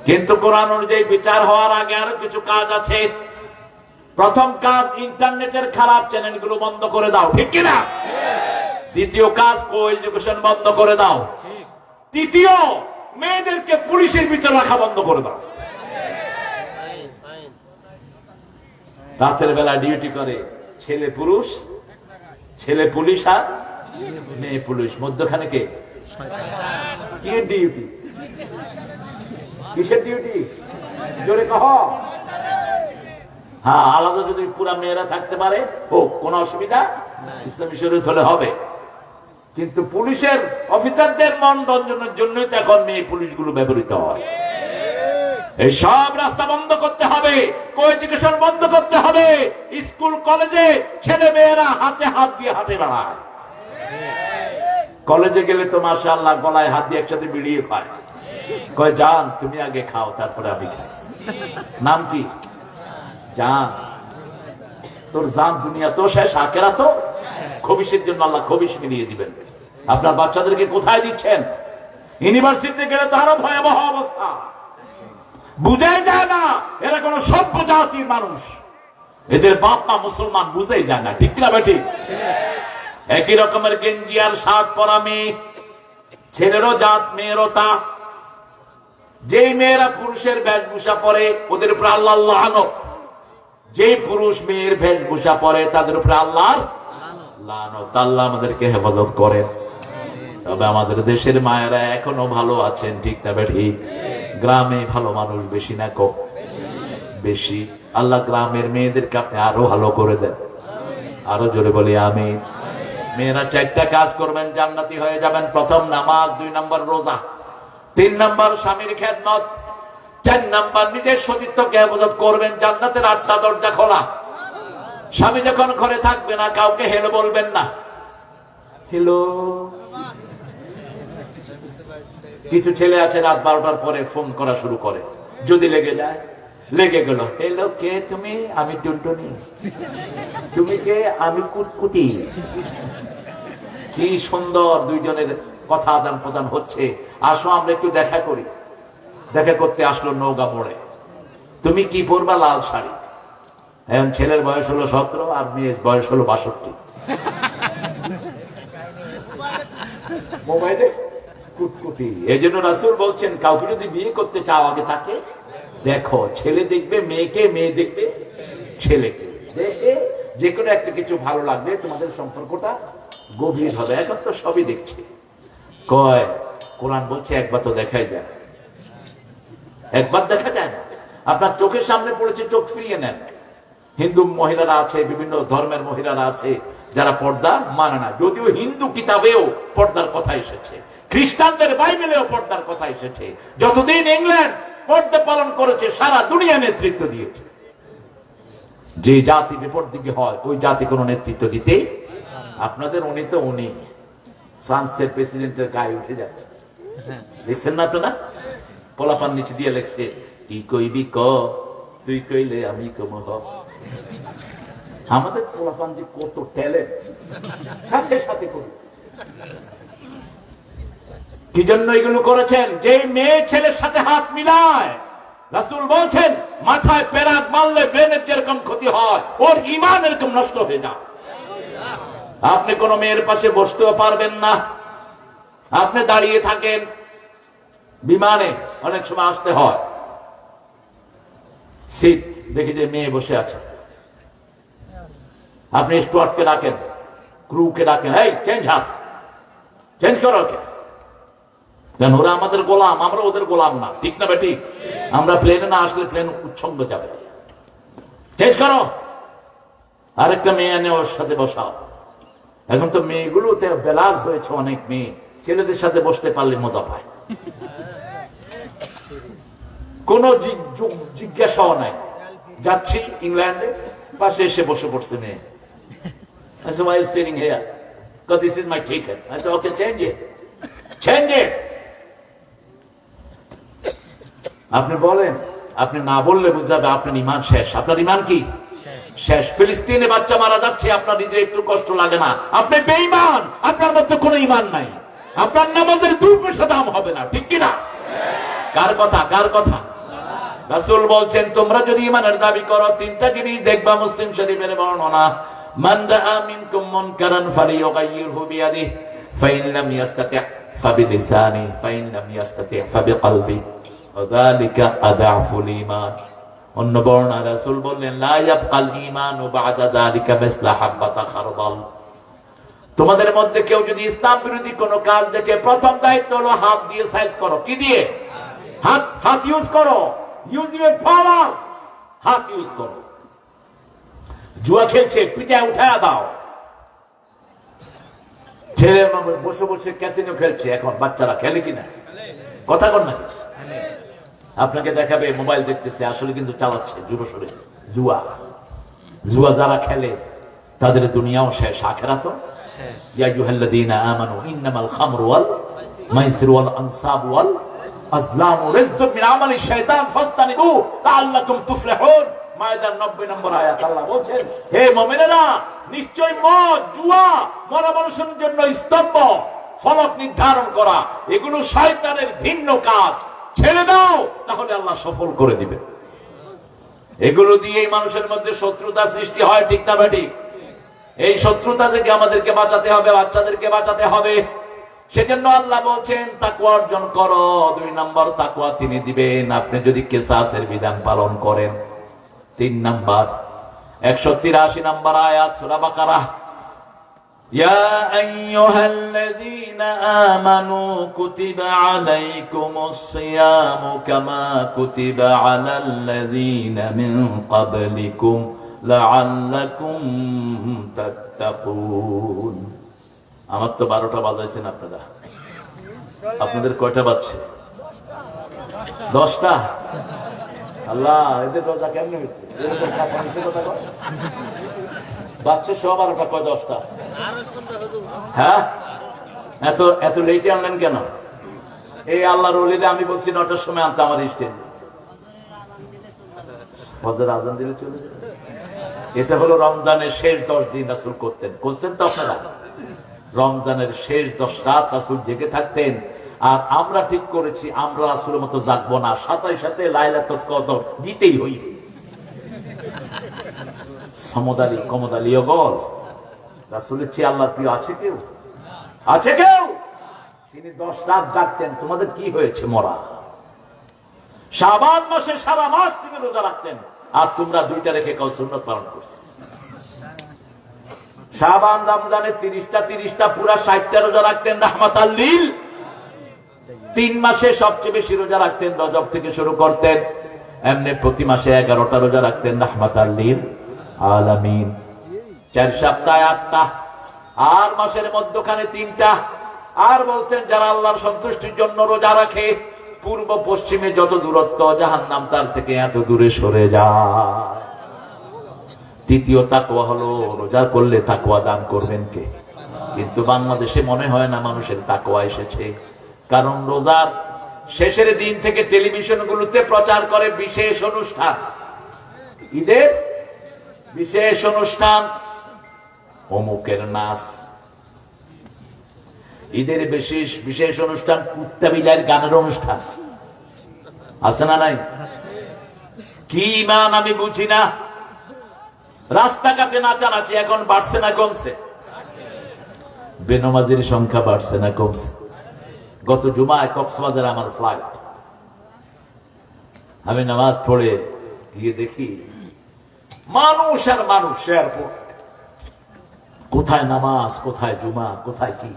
কিন্তু কোরআন অনুযায়ী বিচার হওয়ার আগে আরো কিছু কাজ আছে। প্রথম কাজ, ইন্টারনেটের খারাপ চ্যানেলগুলো বন্ধ করে দাও, ঠিক কিনা? দ্বিতীয় কাজ, কো এডুকেশন বন্ধ করে দাও। তৃতীয়, মেয়েদেরকে পুলিশের ভিতর রাখা বন্ধ করে দাও। রাতের বেলা ডিউটি করে ছেলে পুরুষ, ছেলে পুলিশ আর মেয়ে পুলিশ, মধ্যখানে কে? কে ডিউটি? কিসের ডিউটি? জোরে কহ। হ্যাঁ, আলাদা যদি পুরা মেয়েরা থাকতে পারে হোক, কোনো অসুবিধা ইসলামী শরীয়ত হলে হবে। কিন্তু পুলিশের অফিসারদের মনোরঞ্জনের জন্যই তো এখন মেয়ে পুলিশগুলো ব্যবহৃত হয়। এই সব রাস্তা বন্ধ করতে হবে, কো এডুকেশন বন্ধ করতে হবে। স্কুল কলেজে ছেলে মেয়েরা হাতে হাত দিয়ে হাতে বেড়ায়। কলেজে গেলে তো মাশাআল্লাহ গলায় হাত দিয়ে একসাথে বিড়িয়ে খায়। কয় জান তুমি আগে খাও, তারপরে আমি খাই। নাম কি? জান। তোর জান দুনিয়া তো শেষ, আখেরাত তো। খবিশের জন্য আল্লাহ খবিশ মিলিয়ে দিবেন। আপনার বাচ্চাদেরকে কোথায় দিচ্ছেন? ইউনিভার্সিটিতে গেলে তো আরো ভয়াবহ অবস্থা। বুঝাই যায় না এরা কোন সভ্য জাতির মানুষ। এদের বাপ মা মুসলমান, বুঝাই যায় না, ঠিক না বেটি? একই রকমের গেঞ্জি আর শার্ট পরা মেয়ে, ছেলেরও জাত মেয়েরও তা। যেই মেয়েরা পুরুষের বেশভূষা পরে ওদের উপরে আল্লাহ লানত, যেই পুরুষ মেয়ের বেশভূষা পরে তাদের উপরে আল্লাহর লানত। আল্লাহ আমাদেরকে হেফাজত করেন। তবে আমাদের দেশের মায়েরা এখনো ভালো আছেন, ঠিক না বেটি? গ্রামে ভালো মানুষ বেশি না কম? বেশি। আল্লাহ গ্রামের মেয়েদেরকে আপনি আরো ভালো করে দেন। আরো জোরে বলি আমিন। মেয়েরা 4টা কাজ করবেন, জান্নাতি হয়ে যাবেন। প্রথম, নামাজ। 2 নম্বর, রোজা। 3 নম্বর, স্বামীর খেদমত। 4 নম্বর, নিজের সতীত্বকে হেফাজত করবেন। জান্নাতের 8টা দরজা খোলা। স্বামী যখন ঘরে থাকবে না, কাউকে হেলো বলবেন না। হেলো। কিছু ছেলে আছে রাত 12টার পরে ফোন করা শুরু করে, যদি লেগে যায়, লেগে গেল। হেলো, কে তুমি? আমি টুনটুনি। তুমি কে? আমি কুটকুটি। কি সুন্দর দুইজনের কথা আদান প্রদান হচ্ছে। আসো আমরা একটু দেখা করি। দেখা করতে আসলো নৌকা মোড়ে, তুমি কি পরবা? লাল শাড়ি। এখন ছেলের বয়স হলো 17 আর মেয়ের বয়স হলো 62। মোবাইলে কুটকুটি। এই জন্য রাসূল বলছেন, কাউকে যদি বিয়ে করতে চাও আগে তাকে দেখো। ছেলে দেখবে মেয়েকে, মেয়ে দেখবে ছেলেকে। দেখে যে কোনো একটা কিছু ভালো লাগবে, তোমাদের সম্পর্কটা গভীর হবে। এখন তো সবই দেখছে। কয় কোরআন বলছে একবার তো দেখাই যায়, একবার দেখা যায় না। আপনার চোখের সামনে পড়েছে, চোখ ফিরিয়ে নেন। হিন্দু মহিলারা আছে, বিভিন্ন ধর্মের মহিলারা আছে যারা পর্দা মানে না, যদিও হিন্দু কিতাবেও পর্দার কথা এসেছে, খ্রিস্টানদের বাইবেলেও পর্দার কথা এসেছে। যতদিন ইংল্যান্ড পর্দা পালন করেছে, সারা দুনিয়া নেতৃত্ব দিয়েছে। যে জাতি বিপরীতে হয় ওই জাতি কোনো নেতৃত্ব দিতে, আপনাদের উনি ফ্রান্সের প্রেসিডেন্টের গায়ে উঠে যাচ্ছে, দেখছেন না আপনারা? পোলাপান নিচে দিয়ে লেখছে, কি কইবি ক, তুই কইলে আমি কম হ। আমাদের পোলাপান যে কত ট্যালেন্ট, সাথে সাথে করি। কি জন্য এগুলো করেছেন? যে মেয়ে ছেলের সাথে হাত মিলায়, রাসূল বলছেন মাথায় পেরাক মারলে ব্রেনের যেরকম ক্ষতি হয়, ওর ঈমান এরকম নষ্ট হয়ে যায়। আপনি কোন মেয়ের পাশে বসতেও পারবেন না। আপনি দাঁড়িয়ে থাকেন, বিমানে অনেক সময় আসতে হয়, সিট দেখি যে মেয়ে বসে আছে, আপনি স্টুয়ার্ডকে ডাকেন, ক্রুকে ডাকেন, এই চেঞ্জ হাত, চেঞ্জ করো ওকে। কেন? ওরা আমাদের গোলাম, আমরা ওদের গোলাম না, ঠিক না বেঠিক? আমরা প্লেনে না আসলে প্লেন উচ্ছঙ্গ যাবে, চেঞ্জ করো। আরেকটা মেয়ে এনে ওর সাথে বসাও। এখন তো মেয়েগুলোতে বেলাজ হয়েছে, অনেক মেয়ে ছেলেদের সাথে বসতে পারলে মজা পায়, কোন জিজ্ঞাসাও নাই। যাচ্ছি ইংল্যান্ডে, পাশে এসে বসে পড়ছে মেয়ে। I said, why are you sitting here? Because this is my ticket. I said, okay, change it. Change it. আপনি বলেন, আপনি না বললে বুঝাবে আপনার ঈমান শেষ। আপনার ঈমান কি শেষ? ফিলিস্তিনে বাচ্চা মারা যাচ্ছে, আপনার নিজে একটু কষ্ট লাগে না? আপনি বেঈমান, আপনার মধ্যে কোনো ঈমান নাই। আপনার নামাজের 2 পয়সা দাম হবে না, ঠিক কিনা? কার কথা? কার কথা? রাসূল বলছেন, তোমরা যদি ঈমানের দাবি করো, 3টা জিনিস দেখবা। মুসলিম শরীফের বর্ণনা, মান রাআ মিনকুম মুনকারান ফালিয়ুগাইয়িরহু বিয়াদিহি ফাইন লাম ইস্তাতি' ফাবিলিসানিহি ফাইন লাম ইস্তাতি' ফাবিকলবিহি ওয়া যালিকা আদাফুল ঈমান। অন্য বর্ণনা রাসূল বললেন, লা ইয়াবকাল ঈমানু বা'দা যালিকা মিসলা হাববাতা খারদাল। তোমাদের মধ্যে কেউ যদি ইসলাম বিরোধী কোনো কাজ দেখে, প্রথম দায়িত্ব হলো হাত দিয়ে সাইজ করো। কি দিয়ে? হাত। হাত ইউজ করো, ইউজ ইউর পাওয়ার, হাত ইউজ করো। জুয়া খেলছে, পিটায় উঠায় দাও। ছেলে বসে বসে ক্যাসিনো খেলছে, এখন বাচ্চারা খেলে কিনা? কথা কর না। আপনাকে দেখাবে মোবাইল দেখতেছে, আসলে কিন্তু চালাচ্ছে জোরসোরে জুয়া। জুয়া যারা খেলে তাদের দুনিয়াও শেষ, আখিরাতও শেষ। ইয়া আইয়ুহাল্লাযীনা আমানু ইন্নামাল খামরু ওয়াল মাইসিরু ওয়াল আনসাবু ওয়াল আজলামু রিজকুম মিন আমালি শাইতান ফাজতানিবু লাআল্লাকুম তুফলিহুন। মায়দার 90 নম্বর আয়াত। আল্লাহ বলেন, হে মুমিনেরা, নিশ্চয় মদ, জুয়া মরা মানুষের জন্য স্তম্ভ, ফলক নির্ধারণ করা, এগুলো শয়তানের ভিন্ন কাজ। ছেড়ে দাও, তাহলে আল্লাহ সফল করে দিবে। এগুলো দিয়ে মানুষের মধ্যে শত্রুতা সৃষ্টি হয়, ঠিক না বেঠিক? এই শত্রুতা থেকে আমাদেরকে বাঁচাতে হবে, বাচ্চাদেরকে বাঁচাতে হবে। সেজন্য আল্লাহ বলছেন তাকওয়া অর্জন করো। 2 নম্বর তাকওয়া তিনি দিবেন আপনি যদি কিসাসের বিধান পালন করেন। 3 নম্বর 183 নম্বর আয়াত সূরা বাকারা, ইয়া আইয়ুহাল্লাযীনা আমানু কুতিবা আলাইকুমুস সিয়ামু কামা কুতিবা আলাল্লাযীনা মিন ক্বাবলিকুম লাআল্লাকুম তাত্তাকুন। আমার তো 12টা বাজাইছেন আপনারা, আপনাদের কয়টা বাজছে? 10টা। আল্লাহ, এদের রোজা কেমনে হয়েছে? বাচ্চা সব 12টা, কয় 10টা? হ্যাঁ, এত লেটে আনলেন কেন? এই আল্লাহর ওলিরে আমি বলছি 9টার সময় আনতে, আমার স্টেজ ফজর আজান দিলে চলে যায়। এটা হলো রমজানের শেষ 10 দিন রাসূল করতেন তো আপনারা। রমজানের শেষ 10 রাত রাসূল জেগে থাকতেন আর আমরা ঠিক করেছি আমরা রাসূলের মতো জাগবো না, সাথে সাথে লাইলাতুল কদর দিতেই হইবে। সমদালি কমদালি গল রাসূলের চেয়ে আল্লাহর প্রিয় আছে কেউ? আছে কেউ? তিনি 10 রাত জাগতেন। তোমাদের কি হয়েছে মরা? শাবান মাসে সারা মাস তিনি রোজা রাখতেন, আর তোমরা 2টা রেখে কাউ সুন্নত পালন করছো। শাবান রমজানে 30টা পুরা 60টা রোজা রাখতেন রাহমাতাল লিল। 3 মাসে সবচেয়ে বেশি রোজা রাখতেন, রজব থেকে শুরু করতেন। এমনি প্রতি মাসে 11টা রোজা রাখতেন রাহমাতাল লিল আলামিন। 4 সপ্তাহে 8টা, আর মাসের মধ্যখানে 3টা। আর বলতেন যারা আল্লাহর সন্তুষ্টির জন্য রোজা রাখে, পূর্ব পশ্চিমে যত দূরত্ব জাহান্নাম তার থেকে এত দূরে সরে যায়। তৃতীয় তাকওয়া হলো রোজা করলে তাকওয়া দান করবেন কে? কিন্তু বাংলাদেশে মনে হয় না মানুষের তাকওয়া এসেছে, কারণ রোজার শেষের দিন থেকে টেলিভিশনগুলোতে প্রচার করে বিশেষ অনুষ্ঠান, ঈদের বিশেষ অনুষ্ঠান, অমুকের নাচ। ঈদের বিশেষ বিশেষ অনুষ্ঠান কুত্তা বিলাইয়ের গানের অনুষ্ঠান আছে না নাই? কি ইমান আমি বুঝি না। রাস্তাঘাটে নাচানাচি এখন বাড়ছে না কমছে? বেনমাজির সংখ্যা বাড়ছে না কমছে? গত জুমায় কক্সবাজারে আমার ফ্লাইট, আমি নামাজ পড়ে গিয়ে দেখি মানুষ আর মানুষ। এয়ারপোর্ট, কোথায় নামাজ, কোথায় জুমা, কোথায় কি।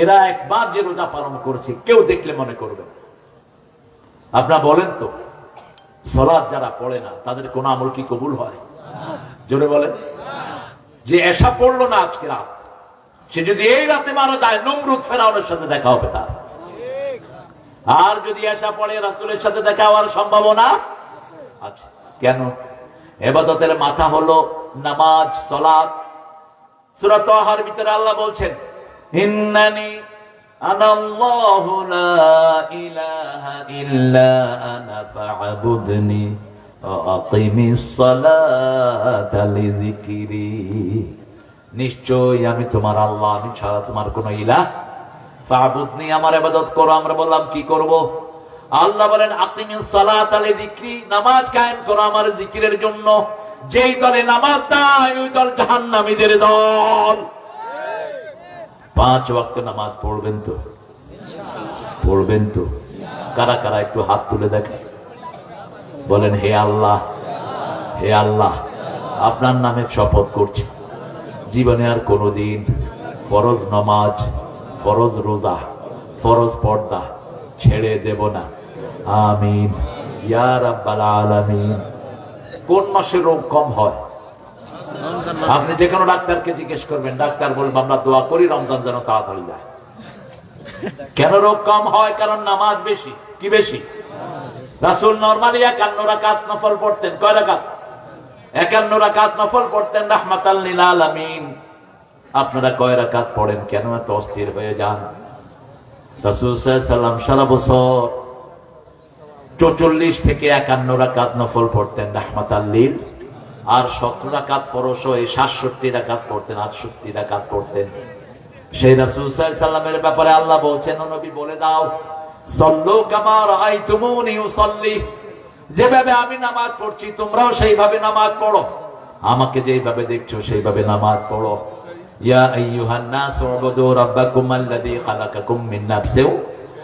এরা একবার যে রোজা পালন করেছে কেউ দেখলে মনে করবে। আপনারা বলেন তো, সালাত যারা পড়ে না তাদের কোন আমল কি কবুল হয়? জোরে বলেন। যে এশা পড়লো না আজকে রাত, সে যদি এই রাতে মারা যায় নমরুদ ফেরাউনের সাথে দেখা হবে তার। আর যদি এশা পড়ে রাসূলের সাথে দেখা হওয়ার সম্ভাবনা আছে। কেন? ইবাদতের মাথা হলো নামাজ, সালাত। সূরা তাহার ভিতরে আল্লাহ বলছেন, ইন্নানি আনাল্লাহু লা ইলাহা ইল্লা আনা ফা'বুদনি ওয়া আকিমিস সালাতা লিযিকরি। নিশ্চয় আমি তোমার আল্লাহ, আমি ছাড়া তোমার কোনো ইলাহ। ফা'বুদনি, আমার ইবাদত করো। আমরা বললাম কি করব? আল্লাহ বলেন আকিমিস সালাতা লিযিকরি, নামাজ কায়েম করো আমার জিকিরের জন্য। যেই দলে নামাজ নাই ওই দল জাহান্নামীদের দল। 5 ওয়াক্ত নামাজ পড়বেন তো? পড়বেন তো? কারা কারা একটু হাত তুলে দেখেন, বলেন হে আল্লাহ, হে আল্লাহ, আপনার নামে শপথ করছি জীবনে আর কোনোদিন ফরজ নামাজ, ফরজ রোজা, ফরজ পর্দা ছেড়ে দেব না। আমিন ইয়া রাব্বাল আলামিন। কোন মাসে রোগ কম হয়? আপনি যে কোনো ডাক্তারকে জিজ্ঞেস করবেন, ডাক্তার বলবে আমরা দোয়া করি রমজান যেন তাড়াতাড়ি যায়। কেন রোগ কম হয়? কারণ নামাজ বেশি। কি বেশি? রাসূল নরমালি 51 রাকাত নফল পড়তেন। কয় রাকাত? 51 রাকাত নফল পড়তেন রাহমাতাল লিল আলামিন। আপনারা কয় রাকাত পড়েন? কেন এত অস্থির হয়ে যান? রাসূল সাল্লাল্লাহু আলাইহি সাল্লাম সারা বছর 44 থেকে 51 রাকাত নফল পড়তেন রাহমাতাল লিল, আর 17 রাকাত ফরজ হয়ে 67 রাকাত পড়তেন, 68 রাকাত পড়তেন। সেই রাসূল সাল্লাল্লাহু আলাইহি সাল্লামের ব্যাপারে আল্লাহ বলছেন, ও নবী বলে দাও, সাল্লু কামা রাআইতুমুনি উসাল্লি, যেভাবে আমি নামাজ পড়ছি তোমরাও সেইভাবে নামাজ পড়ো। আমাকে যেভাবে দেখছো সেইভাবে নামাজ পড়ো। ইয়া আইয়ুহান নাস উবুদু রাব্বাকুম আল্লাযী খালাকাকুম মিন নাফসিন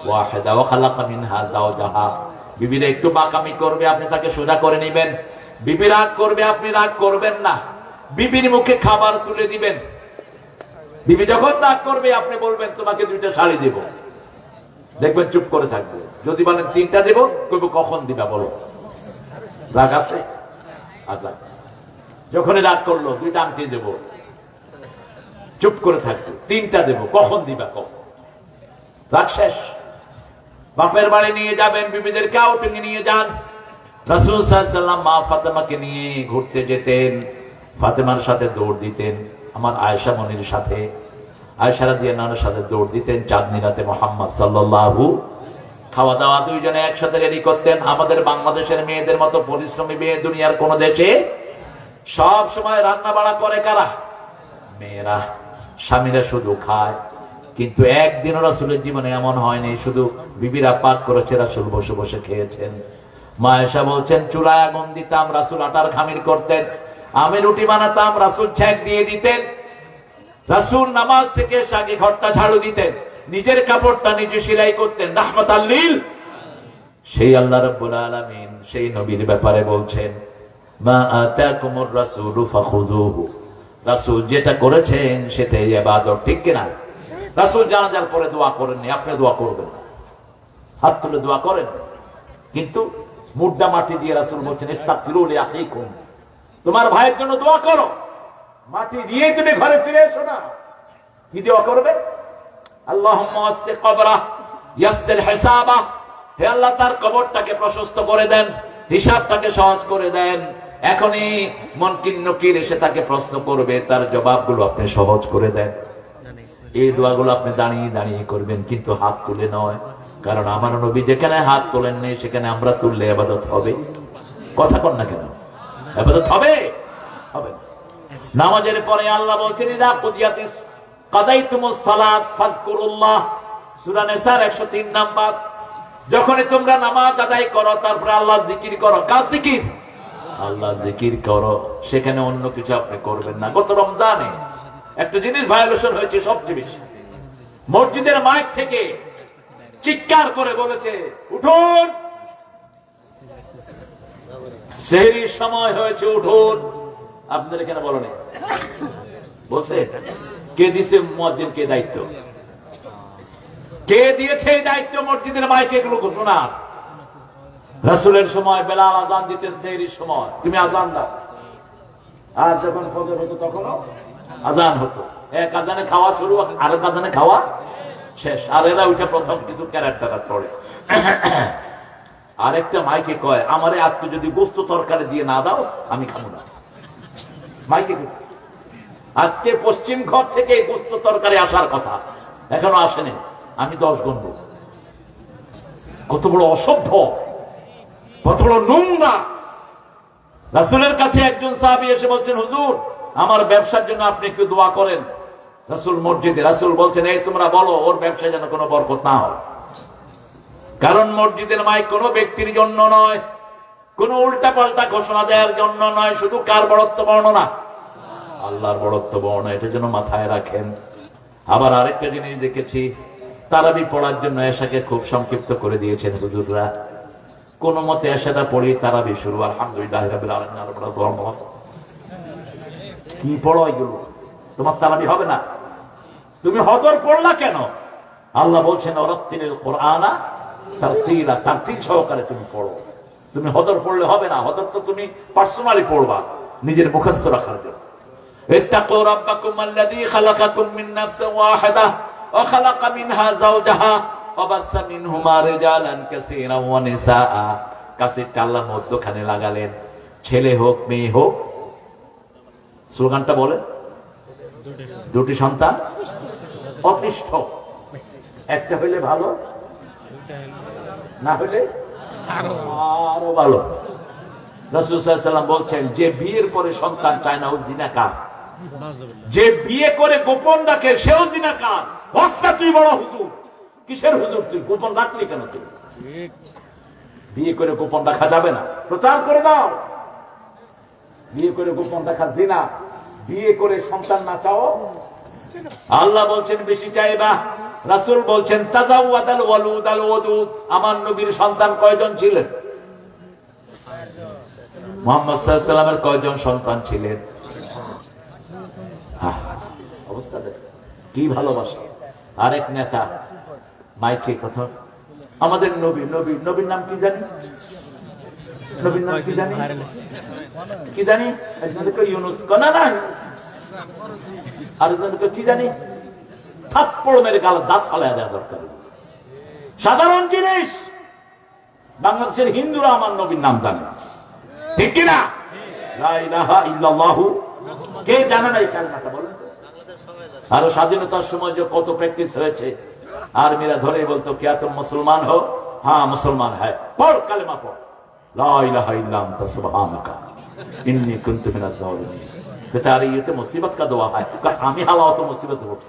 ওয়াহিদা ওয়া খালাকা মিনহা যাওজাহা। বিবিরা একটু বাঁকামি করবে, আপনি তাকে সোজা করে নেবেন। বিবি রাগ করবে, আপনি রাগ করবেন না। বিবির মুখে খাবার তুলে দিবেন। বিবি যখন রাগ করবে আপনি বলবেন তোমাকে 2টা শাড়ি দেব, দেখবেন চুপ করে থাকবে। যদি বলেন 3টা দেব, কইব কখন দিবা বলো। রাগ আছে? আচ্ছা, যখনই রাগ করলো 2টা আংটি দেব, চুপ করে থাকবে। 3টা দেব, কখন দিবা কখন। রাগ শেষ। বাপের বাড়ি নিয়ে যাবেন, বিবিদেরকে আউটিংয়ে নিয়ে যান। রাসূল সাল্লাল্লাহু আলাইহি সাল্লাম মা ফাতেমাকে নিয়ে ঘুরতে যেতেন, ফাতেমার সাথে দৌড় দিতেন। আমার আয়েশা মনির সাথে, আয়েশা রাদিয়াল্লাহু আনহার সাথে দৌড় দিতেন। চাঁদনি রাতে মুহাম্মদ সাল্লাল্লাহু, খাওয়া দাওয়া দুইজনে একসাথে রেডি করতেন। আমাদের বাংলাদেশের মেয়েদের মতো পরিশ্রমী মেয়ে দুনিয়ার কোন দেশে সব সময় রান্না বাড়া করে কারা? মেয়েরা। স্বামীরা শুধু খায়, কিন্তু একদিনও রাসূলের জীবনে এমন হয়নি শুধু বিবিরা পাক করেছে, রাসূল বসে বসে খেয়েছেন। মা আয়েশা বলছেন চুলায় আগুন দিতাম, রাসূল আটার খামির করতেন, আমি রুটি বানাতাম, রাসূল ছ্যাঁক দিয়ে দিতেন। রাসূল নামাজ থেকে আগে ঘরটা ঝাড়ু দিতেন, নিজের কাপড়টা নিজে সেলাই করতেন, রাহমাতাল লিল। সেই আল্লাহ রাব্বুল আলামিন সেই নবীর ব্যাপারে বলছেন মা আতাকুমুর রাসূলু ফাখুযুহু, রাসূল যেটা করেছেন সেটাই ইবাদত, ঠিক কিনা? রাসূল জানাজার পরে দোয়া করেননি, আপনি দোয়া করবেন না, হাত তুলে দোয়া করেন, কিন্তু মুর্দা মাটি দিয়ে রাসূল বলছেন ইস্তাগফিরু লিআখিকুম, তোমার ভাইয়ের জন্য দোয়া করো। মাটি দিয়ে তুমি ঘরে ফিরে এসো না, কি দোয়া করবে? আল্লাহুম্মা ওয়াসি কবরা ইয়াসসির হিসাবা, হে আল্লাহ তার কবরটাকে প্রশস্ত করে দেন, হিসাবটাকে সহজ করে দেন। এখনই মুনকির নকির এসে তাকে প্রশ্ন করবে, তার জবাবগুলো আপনি সহজ করে দেন। এই দোয়াগুলো আপনি দাঁড়িয়ে দাঁড়িয়ে করবেন, কিন্তু হাত তুলে নয়। কারণ আমার নবী যেখানে হাত তোলেন নেই সেখানে আমরা তুললে ইবাদত হবে? কথা কন না কেন? ইবাদত হবে? হবে না। নামাজের পরে আল্লাহ বলছেন ইযা কুদিয়াতিস কাদাইতুমুস সালাত ফাযকুরুল্লাহ, সূরা নিসার 103 নাম্বার। যখনই তোমরা নামাজ আদায় করো তারপরে আল্লাহ জিকির করো। কার জিকির? আল্লাহ জিকির করো, সেখানে অন্য কিছু আপনি করবেন না। গত রমজানে একটা জিনিস ভায়োলেশন হয়েছে সবচেয়ে বেশি, মসজিদের মাইক থেকে চিৎকার করে বলেছে উঠুন, সেহরির সময় হয়েছে উঠুন। আপনাদের কেন বলেনি? বলছে কে দিছে মুয়াজ্জিনকে দায়িত্ব? কে দিয়েছে এই দায়িত্ব মসজিদের মাইকে এগুলো ঘোষণা? রাসূলের সময় বেলাল আযান দিতেন, সেহরির সময় তুমি আযান দাও। আর যখন ফজর হতো তখনও আযান হতো। এক আযানে খাওয়া শুরু, আরেক আযানে খাওয়া শেষ। আর এরা উঠে প্রথম কিছু ক্যারেক্টার পড়ে। আরেকটা মাইকে কয় আমারে আজকে যদি গোস্ত তরকারি দিয়ে না দাও আমি খাবো না। মাইকে আজকে পশ্চিম ঘর থেকে গোস্ত তরকারি আসার কথা, এখনো আসেনি, আমি 10 গণব। কত বড় অসভ্য, কত বড় নোংরা। রাসূলের কাছে একজন সাহাবী এসে বলছেন হুজুর আমার ব্যবসার জন্য আপনি একটু দোয়া করেন। রাসূল মসজিদে, রাসূল বলছেন এই তোমরা বলো ওর ব্যবসায় যেন কোনো বরকত না হয়। কারণ মসজিদের মাইক কোনো ব্যক্তির জন্য নয়, কোনো উল্টা পাল্টা ঘোষণা দেওয়ার জন্য নয়, শুধু কার বড়ত্ব বর্ণনা? আল্লাহর বড়ত্ব বর্ণনা, এটা যেন মাথায় রাখেন। আবার আরেকটা জিনিস দেখেছি, তারাবি পড়ার জন্য এশাকে খুব সংক্ষিপ্ত করে দিয়েছেন হুজুররা। কোন মতে এশাটা পড়ি তারাবি শুরু, আলহামদুলিল্লাহ রাব্বিল আলামিন। কি পড়ো এগুলো? তোমার তারাবি হবে না। তুমি হজর পড়লা কেন? আল্লাহ বলছেন ওয়ারাত্তিলিল কুরআনা তারতিলা, তারতিল সহকারে তুমি পড়ো। তুমি হজর পড়লে হবে না, হজর তো তুমি পার্সোনালি পড়বা নিজের মুখস্থ রাখার জন্য। ইত্তাকু রাব্বাকুম আল্লাযী খালাকাকুম মিন নাফসিন ওয়াহিদা ওয়া খালাকা মিনহা যাওজাহা ওয়া বাসসা মিনহুমা রিজালান কাসীরান ওয়া নিসাআ। কাসীরটা আল্লাহ মধ্যখানে লাগালেন, ছেলে হোক মেয়ে হোক। স্লোগানটা বলে দুটি সন্তান অতিষ্ঠ, একটা হইলে ভালো, না হইলে আরো ভালো। রাসূল সাল্লাল্লাহু আলাইহি ওয়াসাল্লাম বলছেন যে বিয়ের পরে সন্তান চায় না ও জিনাকার, যে বিয়ে করে গোপন রাখে সেও জিনাকার। হস্তা তুই বড় হুজুর, কিসের হুজুর তুই? গোপন রাখলি কেন তুই? বিয়ে করে গোপন রাখা যাবে না, প্রচার করে দাও। বিয়ে করে গোপন রাখা জিনা, বিয়ে করে সন্তান না চাও। আল্লাহ বলছেন বেশি চাইবা, রাসূল বলছেন তাজাওয়াদাল ওয়ালুদ আল ওয়াদুদ। আমার নবীর সন্তান কয়জন ছিলেন? মুহাম্মদ সাল্লাল্লাহু আলাইহি ওয়াসাল্লামের কয়জন সন্তান ছিলেন? অবস্থা দেখো কি ভালোবাসা। আরেক নেতা মাইকে কথা, আমাদের নবী, নবীর নাম কি জানি? নবীর নাম কি জানি? কি জানি? একজনকে ইউনুস কোনা না, আরেকজনকে কি জানি? থাপ্পড় মেরে গালে দাঁত ফালাইয়া দেওয়া দরকার। সাধারণ জিনিস। বাংলাদেশের হিন্দুরা আমার নবীর নাম জানে না, ঠিক কিনা? লা ইলাহা ইল্লাল্লাহু কে জানে না এই কালেমাটা বলেন তো? আর স্বাধীনতার সময় যে কত প্র্যাকটিস হয়েছে, আর্মিরা ধরে বলতো क्या तुम मुसलमान हो? हाँ मुसलमान है। पढ़ कलमा पढ़, ला इलाहा इल्ला अंता सुब्हानका इन्नी कुन्तु मिनज़ ज़ालिमीन। बेचारे ये तो मुसीबत का दुआ है, आमी हालात तो मुसीबत होती।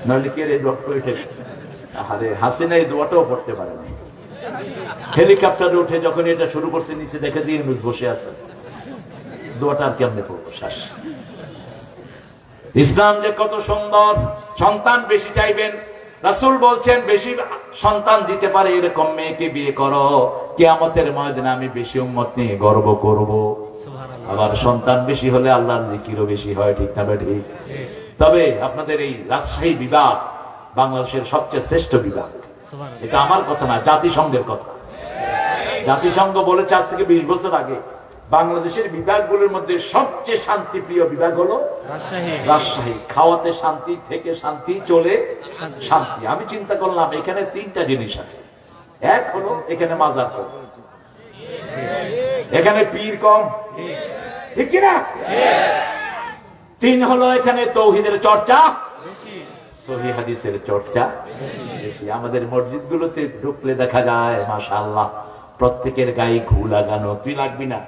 নইলে কি এই দোয়া উঠে? আরে হাসিনা এই দোয়াটাও পড়তে পারে না। হেলিকপ্টারে উঠে যখন এটা শুরু করছে, নিচে দেখে যে ইউনূস বসে আছে, দোয়াটা আর কেমনে পড়বো? শ্বাস। ইসলাম যে কত সুন্দর। সন্তান বেশি চাইবেন, রাসূল বলছেন বেশি সন্তান দিতে পারে এরকম মেয়েকে বিয়ে করো, কিয়ামতের ময়দানে আমি বেশি উম্মত নিয়ে গর্ব করব। আবার সন্তান বেশি হলে আল্লাহর জিকিরও বেশি হয়, ঠিক না ঠিক? তবে আপনাদের এই রাজশাহী বিভাগ বাংলাদেশের সবচেয়ে শ্রেষ্ঠ বিভাগ। এটা আমার কথা না, জাতিসংঘের কথা। জাতিসংঘ বলেছে আজ থেকে 20 বছর আগে বাংলাদেশের বিভাগগুলোর মধ্যে সবচেয়ে শান্তিপ্রিয় বিভাগ হলো রাজশাহী। খাওয়াতে শান্তি, থেকে শান্তি, চলে শান্তি। আমি চিন্তা করলাম এখানে 3টা জিনিস আছে। এক হলো এখানে মাজার কম, এখানে পীর কম, ঠিক কিনা? 3 হলো এখানে তৌহিদের চর্চা, সহিহ হাদিসের চর্চা বেশি। আমাদের মসজিদ গুলোতে ঢুকলে দেখা যায় মাশাআল্লাহ প্রত্যেকের গায়ে ঘু লাগানো। তুই লাগবি না?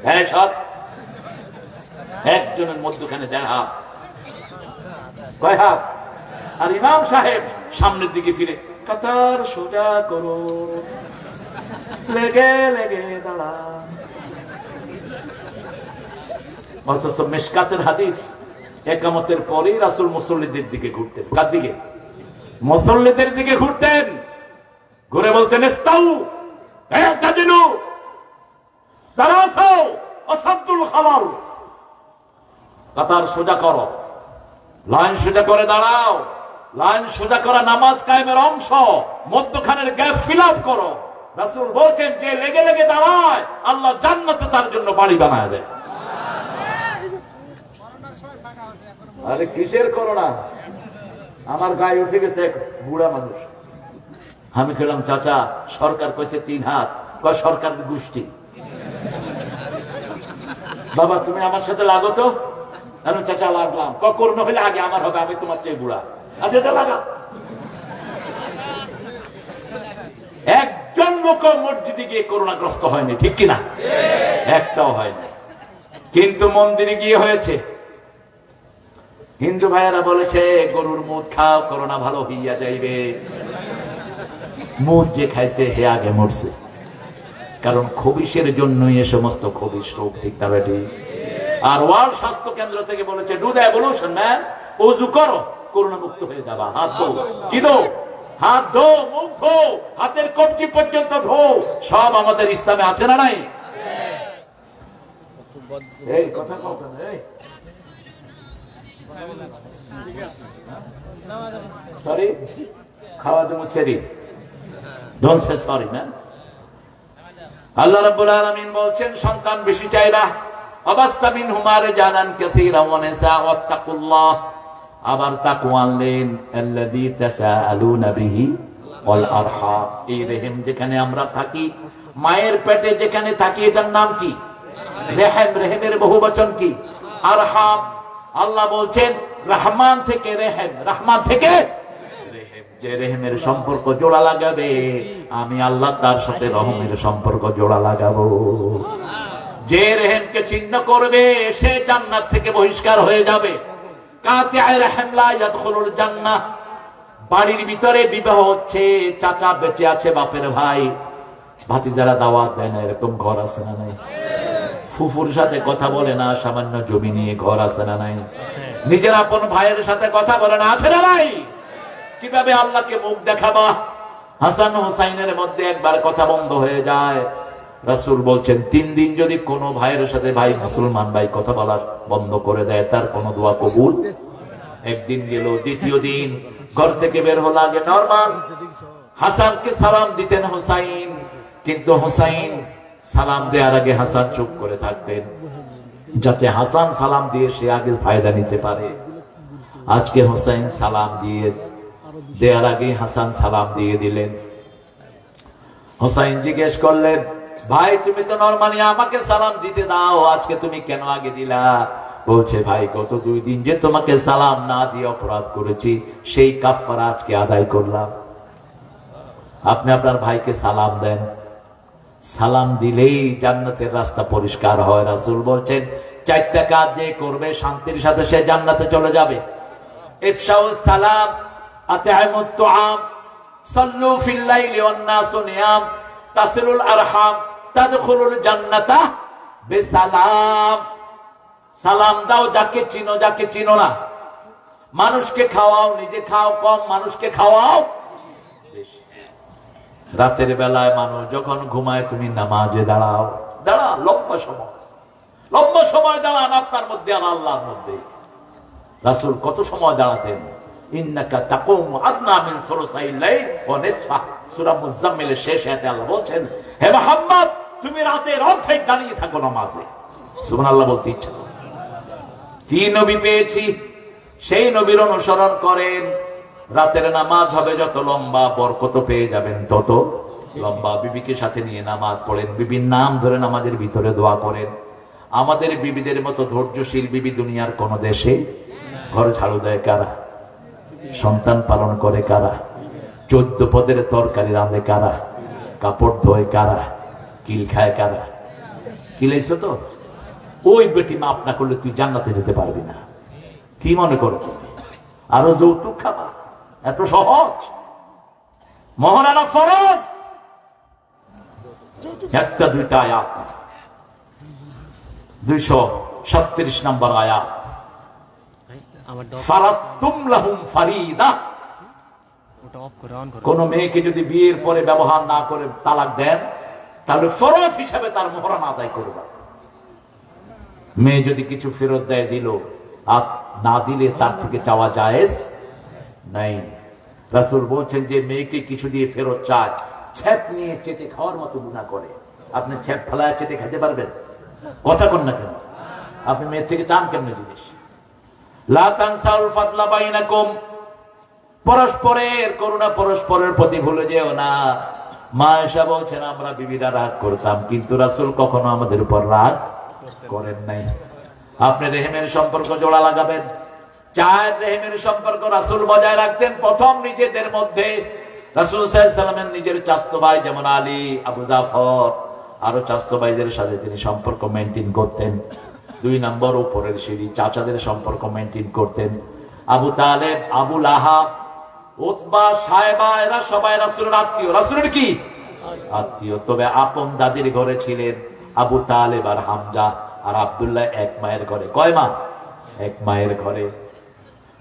হ্যাঁ, সব একজনের মধ্যখানে 1.5 হাত, কয় হাত? আর ইমাম সাহেব সামনের দিকে ফিরে কাতার সোজা করো, লেগে লেগে দাঁড়া। অথচ মিশকাতের হাদিস, একামতের পরেই রাসূল মুসল্লিদের দিকে ঘুরতেন। কার দিকে? মুসল্লিদের দিকে ঘুরতেন। ঘুরে বলতেন ইস্তাউ ইতাদিলু তারাসাউ আসাদুল খালাল, কাতার সোজা করো, লাইন সোজা করে দাঁড়াও। লাইন সোজা করা নামাজ কায়েমের অংশ। মধ্যখানের গ্যাপ ফিল আপ করো। রাসূল বলছেন যে লেগে লেগে দাঁড়ায় আল্লাহ জান্নাতে তার জন্য বাড়ি বানায় দেয়। আরে কিসের করোনা? আমার গায়ে উঠে গেছে এক বুড়া মানুষ। আমি খেলাম চাচা সরকার কইছে 3 হাত, কয় সরকার গোষ্ঠী। বাবা তুমি আমার সাথে লাগো তো। আমি চাচা লাগলাম, করোনা হলে আগে আমার হবে, আমি তোমার চেয়ে বুড়া। আচ্ছা লাগা। একজন লোক মসজিদে গিয়ে করোনাগ্রস্ত হয়নি, ঠিক কিনা? একটাও হয়নি। কিন্তু মন্দিরে গিয়ে হয়েছে। হিন্দু ভাইয়েরা বলেছে গরুর মুদ খাও, করোনা ভালো হইয়া যাইবে। মুদ যে খাইছে হে আগে মরছে, কারণ খবিশের জন্যই এ সমস্ত খবিশ রোগ, ঠিক না বেটি? আর ওয়ার্ল্ড স্বাস্থ্য কেন্দ্র থেকে বলেছে ডু দ্য এভলিউশন ম্যান, ওযু করো, করোনা মুক্ত হয়ে যাবা। হাত ধো, কি ধো? হাত ধো, মুখ ধো, হাতের কবজি পর্যন্ত ধো। সব আমাদের ইসলামে আছে না নাই? এই কথা কথা এই সরি, খাওয়া দেবো সেরি, ডোন্ট সে সরি ম্যান। আল্লাহ রাব্বুল আলামিন বলছেন সন্তান বেশি চাইবা। আবাসসা মিনহুমা রিজালান কাসীরা ওয়া নিসা ওয়াত্তাকুল্লাহ। আবার তাকওয়া আনলেন আল্লাযী তাসাআলুনা বিহি ওয়াল আরহাম। এই রহিম যেখানে আমরা থাকি, মায়ের পেটে যেখানে থাকি, এটার নাম কি? রেহেম। রেহেমের বহুবচন কি? আরহাম। আল্লাহ বলছেন রহমান থেকে রেহেম, রহমান থেকে রেহেম। যে রেহেমের সম্পর্ক জোড়া লাগাবে আমি আল্লাহ তার সাথে রহমের সম্পর্ক জোড়া লাগাবো। যে রেহেমকে ছিন্ন করবে সে জান্নাত থেকে বহিষ্কার হয়ে যাবে। কাতিআ রহিম লা ইয়াদখুলুল জান্নাহ। বাড়ির ভিতরে বিবাহ হচ্ছে, চাচা বেঁচে আছে, বাপের ভাই, ভাতিজারা দাওয়াত দেয় না, এরকম ঘর আছে না নাই? ফুফুর সাথে কথা বলে না, সামান্য জমি নিয়ে ঘর আছে না নাই? নিজের আপন ভাইয়ের সাথে কথা বলে না, আছে না নাই? কিভাবে আল্লাহকে মুখ দেখাবা? হাসান হুসাইনের মধ্যে একবার কথা বন্ধ হয়ে যায়। রাসূল বলছেন 3 দিন যদি কোনো ভাইয়ের সাথে, ভাই মুসলমান ভাই, কথা বলা বন্ধ করে দেয়, তার কোনো দোয়া কবুল। একদিন গেল, দ্বিতীয় দিন ঘর থেকে বের হলো, আগে নরমাল হাসানকে সালাম দিতেন হুসাইন, কিন্তু হুসাইন সালাম দেওয়ার আগে হাসান চুপ করে থাকতেন, যাতে হাসান সালাম দিয়ে সে আগে ফায়দা নিতে পারে। আজকে হুসাইন সালাম দিয়ে দেওয়ার আগে হাসান সালাম দিয়ে দিলেন। হুসাইন জিজ্ঞেস করলেন, ভাই তুমি তো নরমালি আমাকে সালাম দিতে দাও, আজকে তুমি কেন আগে দিলা? বলছে ভাই গত 2 দিন যে তোমাকে সালাম না দিয়ে অপরাধ করেছি, সেই কাফারা আজকে আদায় করলাম। আপনি আপনার ভাইকে সালাম দেন, সালাম দিলেই জান্নাতের রাস্তা পরিষ্কার হয়। রাসূল বলছেন 4টা কাজ যে করবে শান্তির সাথে সে জান্নাতে চলে যাবে। ইফশাউস সালাম, আত'আমুত তুআম, সাল্লু ফিল লাইলি ওয়ান নাসু নিয়াম, তাসিলুল আরহাম, তাদখুলুল জান্নাতা বিসালাম। সালাম দাও যাকে চিনো, যাকে চিনো না। মানুষকে খাওয়াও, নিজে খাও কম, মানুষকে খাওয়াও বেশি। রাতের বেলায় মানুষ যখন ঘুমায় তুমি নামাজে দাঁড়াও, দাঁড়া লম্বা সময়, লম্বা সময় দাঁড়ান আপনার মধ্যে আর আল্লাহর মধ্যে। রাসূল কত সময় দাঁড়াতেন? ইন্নাকা তাকুমু আদনা মিন সুলুসাইল লাইল ওয়া নিসফা। সূরা মুজাম্মিলের শেষ আয়াতে আল্লাহ বলছেন, হে মুহাম্মদ তুমি রাতের অর্ধেক দাঁড়িয়ে থাকো নামাজে। সুবহানাল্লাহ বলতে ইচ্ছা করে। কি নবী পেয়েছি, সেই নবীর অনুসরণ করেন। রাতের নামাজ হবে যত লম্বা, বরকত পেয়ে যাবেন তত লম্বা। বিবিকে সাথে নিয়ে নামাজ পড়েন, বিবির নাম ধরে নামাজের ভিতরে দোয়া করেন। আমাদের বিবিদের মতো ধৈর্যশীল বিবি দুনিয়ার কোন দেশে। ঘর ঝাড়ু দেয় কারা? সন্তান পালন করে কারা? 14 পদের তরকারি রাঁধে কারা? কাপড় ধোয় কারা? কিল খায় কারা? কিলাইছো তো? ওই বেটি মাফ না করলে তুই জান্নাতে যেতে পারবি না। কি মনে করো তুমি? আরো যৌতুক খাবা? এত সহজ? মহারানা ফরজ। একটা দুইটা আয়াত, 237 নম্বর আয়াত। ফারাতুম লাহুম ফারিদা। কোন মেয়েকে যদি বিয়ের পরে ব্যবহার না করে তালাক দেন, তাহলে ফরজ হিসাবে তার মোহরানা আদায় করবে। মেয়ে যদি কিছু ফেরত দেয় দিল, আর না দিলে তার থেকে চাওয়া জায়েজ নাই। রাসূল বলছেন যে মেয়েকে কিছু দিয়ে ফেরত চায়, ছ্যাপ নিয়ে চেটে খাওয়ার মতো গুনাহ করে। আপনি ছ্যাপ ফেলায় চেটে খেতে পারবেন? কথা কন না কেন? আপনি মেয়ের থেকে চান কেমন জিনিস? লা তানসাউল ফাদলা বাইনাকুম। পরস্পরের করুণা পরস্পরের প্রতি ভুলে যেও না। মা আয়েশা বলছেন আমরা বিবিরা রাগ করতাম, কিন্তু রাসূল কখনো আমাদের উপর রাগ করেন নাই। আপনি রেহেমের সম্পর্ক জোড়া লাগাবেন। 4 রেহেমের সম্পর্ক রাসূল বজায় রাখতেন। প্রথম নিজেদের মধ্যে। রাসূল সাল্লাল্লাহু আলাইহি ওয়াসাল্লামের নিজের চাচতো ভাই যেমন আলী, আবু জাফর, আরো চাচতো ভাইদের সাথে তিনি সম্পর্ক মেনটেন করতেন। 2 নম্বর উপরের সিঁড়ি চাচাদের সম্পর্ক মেনটেন করতেন। আবু তালেব, আবু লাহাব, উতবা, সায়বা এরা সবাই রাসূলের আত্মীয়। রাসূলের কি আত্মীয়? তবে আপন দাদির ঘরে ছিলেন আবু তালেব আর হামজা আর আব্দুল্লাহ এক মায়ের ঘরে। কয় মা? এক মায়ের ঘরে।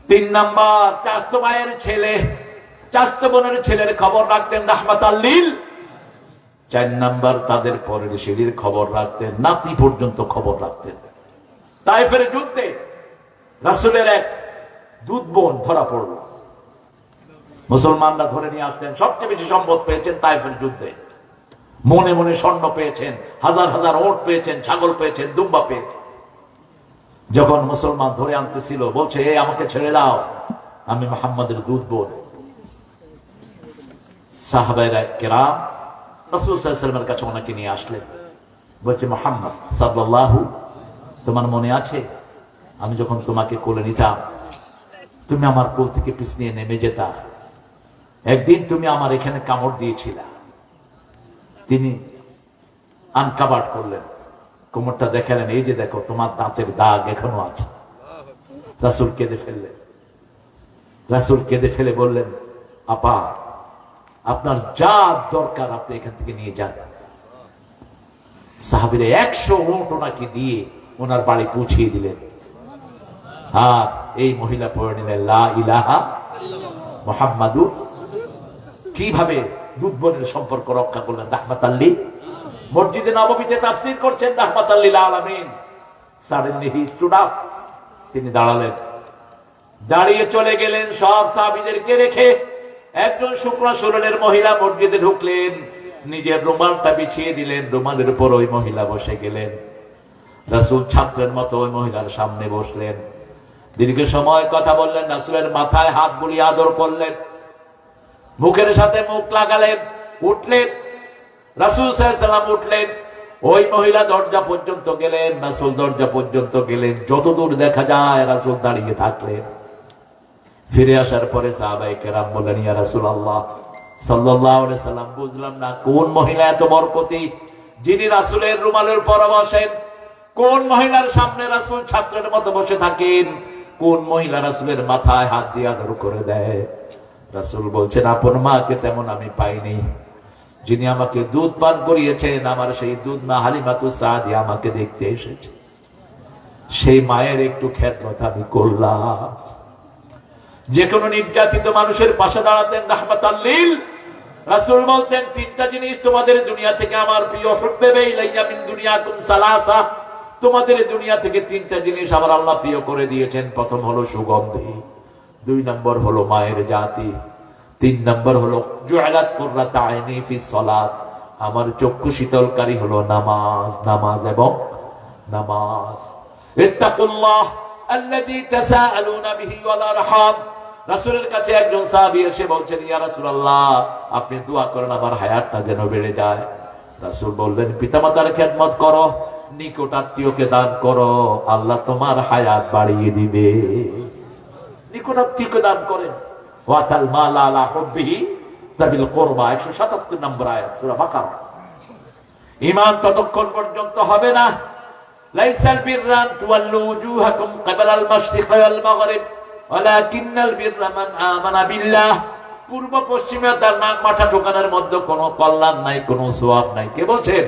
3 নাম্বার চাচতো ভাইয়ের ছেলে, চাচতো বোনের ছেলের খবর রাখতেন রাহমাতাল লিল। 4 নাম্বার তাদের পরের সিঁড়ির খবর রাখতেন, নাতি পর্যন্ত খবর রাখতেন। তায়েফের যুদ্ধে রাসূলের এক দুধ বোন ধরা পড়ল। মুসলমানরা ধরে নিয়ে আসতেন। সবচেয়ে বেশি সম্পদ পেয়েছেন তায়েফের যুদ্ধে। মনে মনে স্বর্ণ পেয়েছেন, হাজার হাজার ওট পেয়েছেন, ছাগল পেয়েছেন, দুম্বা পেয়েছেন। যখন মুসলমান ধরে আনতেছিল বলছে এই আমাকে ছেড়ে দাও, আমি মুহাম্মাদের দুধ বোন। সাহাবায়ে কেরাম রাসূল সাল্লাল্লাহু আলাইহি ওয়াসাল্লামের কাছে ওনাকে নিয়ে আসলেন। বলছে মুহাম্মদ সাল্লাল্লাহু, তোমার মনে আছে আমি যখন তোমাকে কোলে নিতাম তুমি আমার কোল থেকে পিছ নিয়ে নেমে যেতা। একদিন তুমি আমার এখানে কামড় দিয়েছিলা। তিনি আনকাবাট করলেন, কোমরটা দেখালেন, এই যে দেখো তোমার দাঁতের দাগ এখনো আছে। রাসূল কেঁদে ফেললেন। রাসূল কেঁদে ফেলে বললেন, আপা আপনার যা দরকার আপনি এখান থেকে নিয়ে যান। সাহাবীরা 100 উট ওনাকে দিয়ে ওনার বাড়ি পৌঁছিয়ে দিলেন। আর এই মহিলা পড়ে নিলেন লা ইলাহা মুহাম্মাদুর। কিভাবে দুধ বোনের সম্পর্ক রক্ষা করলেন? রাহমাতাল লিল। মসজিদে নববীতে তাফসীর করছেন রাহমাতাল লিল আলামিন। সাডেনলি হি স্টুড আপ। তিনি দাঁড়ালেন, দাঁড়িয়ে চলে গেলেন সব সাহাবীদেরকে রেখে। একজন শুকনা শরীরের মহিলা মসজিদে ঢুকলেন, নিজের রুমালটা বিছিয়ে দিলেন, রুমালের উপর ওই মহিলা বসে গেলেন। রাসূল ছাত্রের মতো ওই মহিলার সামনে বসলেন। দীর্ঘ সময় কথা বললেন, রাসূলের মাথায় হাত বুলিয়ে আদর করলেন, মুখের সাথে মুখ লাগালেন। উঠলেন, রাসূল সাল্লাল্লাহু আলাইহি ওয়াসাল্লাম উঠলেন। ওই মহিলা দরজা পর্যন্ত গেলেন, রাসূল দরজা পর্যন্ত গেলেন। যতদূর দেখা যায় রাসূল দাঁড়িয়ে থাকলেন। ফিরে আসার পরে সাহাবায়ে কেরাম বললেন, ইয়া রাসূলুল্লাহ সাল্লাল্লাহু আলাইহি সাল্লাম, বুঝলাম না কোন মহিলা এত বরকতি যিনি রাসূলের রুমালের উপর বসেন, কোন মহিলার সামনে রাসূল ছাত্রের মতো বসে থাকেন, কোন মহিলা রাসূলের মাথায় হাত দিয়ে আদর করে দেয়? রাসূল বলছেন, আপন মাকে তেমন আমি পাইনি। যিনি আমাকে দুধ পান করিয়েছেন, আমার সেই দুধ মা হালিমাতুস সাদিয়া আমাকে দেখতে এসেছে, সেই মায়ের একটু খেদমত আমি করলাম। যে কোনো নির্যাতিত মানুষের পাশে দাঁড়াতেন রাহমাতাল লিল। রাসূল বলতেন, তিনটা জিনিস তোমাদের দুনিয়া থেকে আমার প্রিয়, হুব্বিবা ইলাইয়া মিন দুনিয়াকুম সালাসা, তোমাদের দুনিয়া থেকে তিনটা জিনিস আমার আল্লাহ প্রিয় করে দিয়েছেন। প্রথম হলো সুগন্ধি, 2 নম্বর হলো মায়ের জাতি, 3 নম্বর হলো জুআলাত কুররাত আইনি ফিস সালাত, আমার চক্ষু শীতলকারী হলো নামাজ, নামাজ এবং নামাজ। ইত্তাকুল্লাহ আল্লাযী তাসাআলুনা বিহি ওয়াল আরহাম। রাসূলের কাছে একজন সাহাবী এসে বলছেন, ইয়া রাসূলুল্লাহ, আপনি দোয়া করেন আমার হায়াতটা যেন বেড়ে যায়। রাসূল বললেন, পিতামাতার খেদমত করো, নিকট আত্মীয়কে দান করো, আল্লাহ তোমার হায়াত বাড়িয়ে দিবে। নিকট আত্মীয়কে দান করেন। ওয়াতাল মাল আলা হুব্বিহি যাবিল কুরবা, 177 নম্বর আয়াত সূরা বাকারা। ঈমান ততক্ষণ পর্যন্ত হবে না, লাইসাল বিররা তুওয়াল্লু ওজুহাকুম কিবালাল মাশরিক ওয়াল মাগরিব ওয়ালাকিন্নাল বিররা মান আমানা বিল্লাহ। পূর্ব পশ্চিমে তার নাক মাথা ঠোকানোর মধ্যে কোনো কল্যাণ নাই, কোনো সওয়াব নাই। কে বলছেন?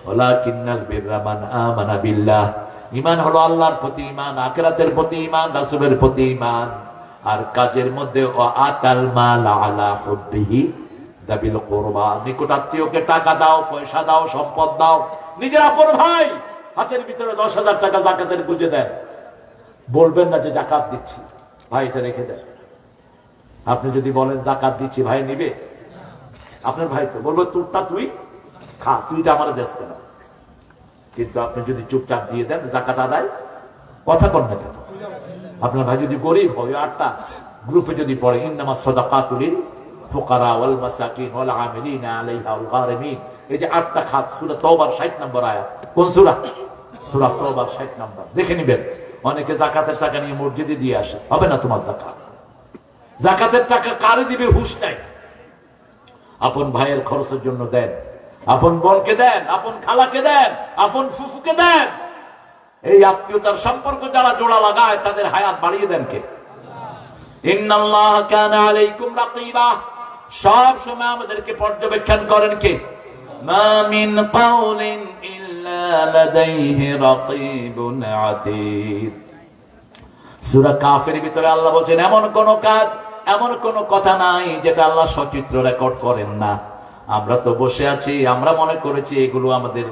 ওয়ালাকিন্নাল বিররা মান আমানা বিল্লাহ। ঈমান হলো আল্লাহর প্রতি ঈমান, আখিরাতের প্রতি ঈমান, রাসূলের প্রতি ঈমান। আর কাজের মধ্যে আতাল মাল আলা হুব্বিহি যাবিল কুরবা, নিকট আত্মীয়কে টাকা দাও, পয়সা দাও, সম্পদ দাও। নিজের আপন ভাই হাতের ভিতরে 10,000 টাকা যাকাতের বুঝে দেন, বলবেন না যে যাকাত দিচ্ছি, ভাই এটা রেখে দেন। আপনি যদি বলেন যাকাত দিচ্ছি, ভাই নিবে? আপনার ভাই তো বলবো, তোরটা তুই খা, তুই যা আমার দেশ কেন। কিন্তু আপনি যদি চুপচাপ দিয়ে দেন যাকাত আদায়, কথা কন না কেন? আপনার ভাই যদি গরিব হয়, 8টা গ্রুপে যদি পড়ে, ইন্নামাস সাদাকাতু লিল ফুকারা ওয়াল মাসাকিন ওয়াল আমিলিনা আলাইহা ওয়াল গারিমিন, এই যে 8টা খাত, সূরা তাওবার 60 নম্বর আয়াত। কোন সূরা? সূরা তাওবার 60 নম্বর। দেখে নিবেন। অনেকে যাকাতের টাকা নিয়ে মসজিদে দিয়ে আসে, হবে না তোমার যাকাত। যাকাতের টাকা কারে দিবে হুঁশ নাই। আপন ভাইয়ের খরচের জন্য দেন, আপন বোনকে দেন, আপন খালাকে দেন, আপন ফুফুকে দেন। এই আত্মীয়তার সম্পর্ক যারা জোড়া লাগায় তাদের হায়াত বাড়িয়ে দেন কে? ইন্নাল্লাহা কানা আলাইকুম রাকিবা, সব সময় আমাদেরকে পর্যবেক্ষণ করেন কে? মা মিন কাউলিন ইল্লা লাদাইহি রাকিবুন আতীদ। সূরা কাফের ভিতরে আল্লাহ বলেন, এমন কোন কাজ, এমন কোন কথা নাই যেটা আল্লাহ সচিত্র রেকর্ড করেন না। আমরা তো বসে আছি, আমরা মনে করেছি এগুলো আমাদের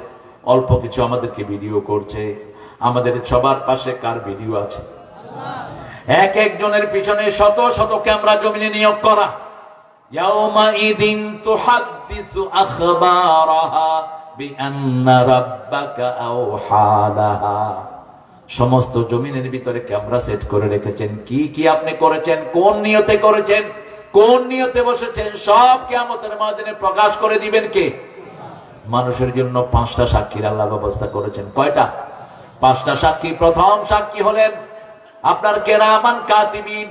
অল্প কিছু আমাদেরকে ভিডিও করছে। আমাদের সবার পাশে কার ভিডিও আছে? এক একজনের পিছনে শত শত ক্যামেরা জমিনে নিয়োগ করা। ইয়াউমাইযিন তুহাদ্দিসু আখবারাহা বিআন্না রাব্বাকা আওহা লাহা। সমস্ত জমিনের ভিতরে ক্যামেরা সেট করে রেখেছেন। কি কি আপনি করেছেন, কোন নিয়তে করেছেন, কোন নিয়তে বসেছেন, সব কিয়ামতের ময়দানে প্রকাশ করে দিবেন কে? মানুষের জন্য 5টা সাক্ষীর আল্লাহ ব্যবস্থা করেছেন। কয়টা? 5টা সাক্ষী। প্রথম সাক্ষী হলেন আপনার কিরামান কাতিবিন,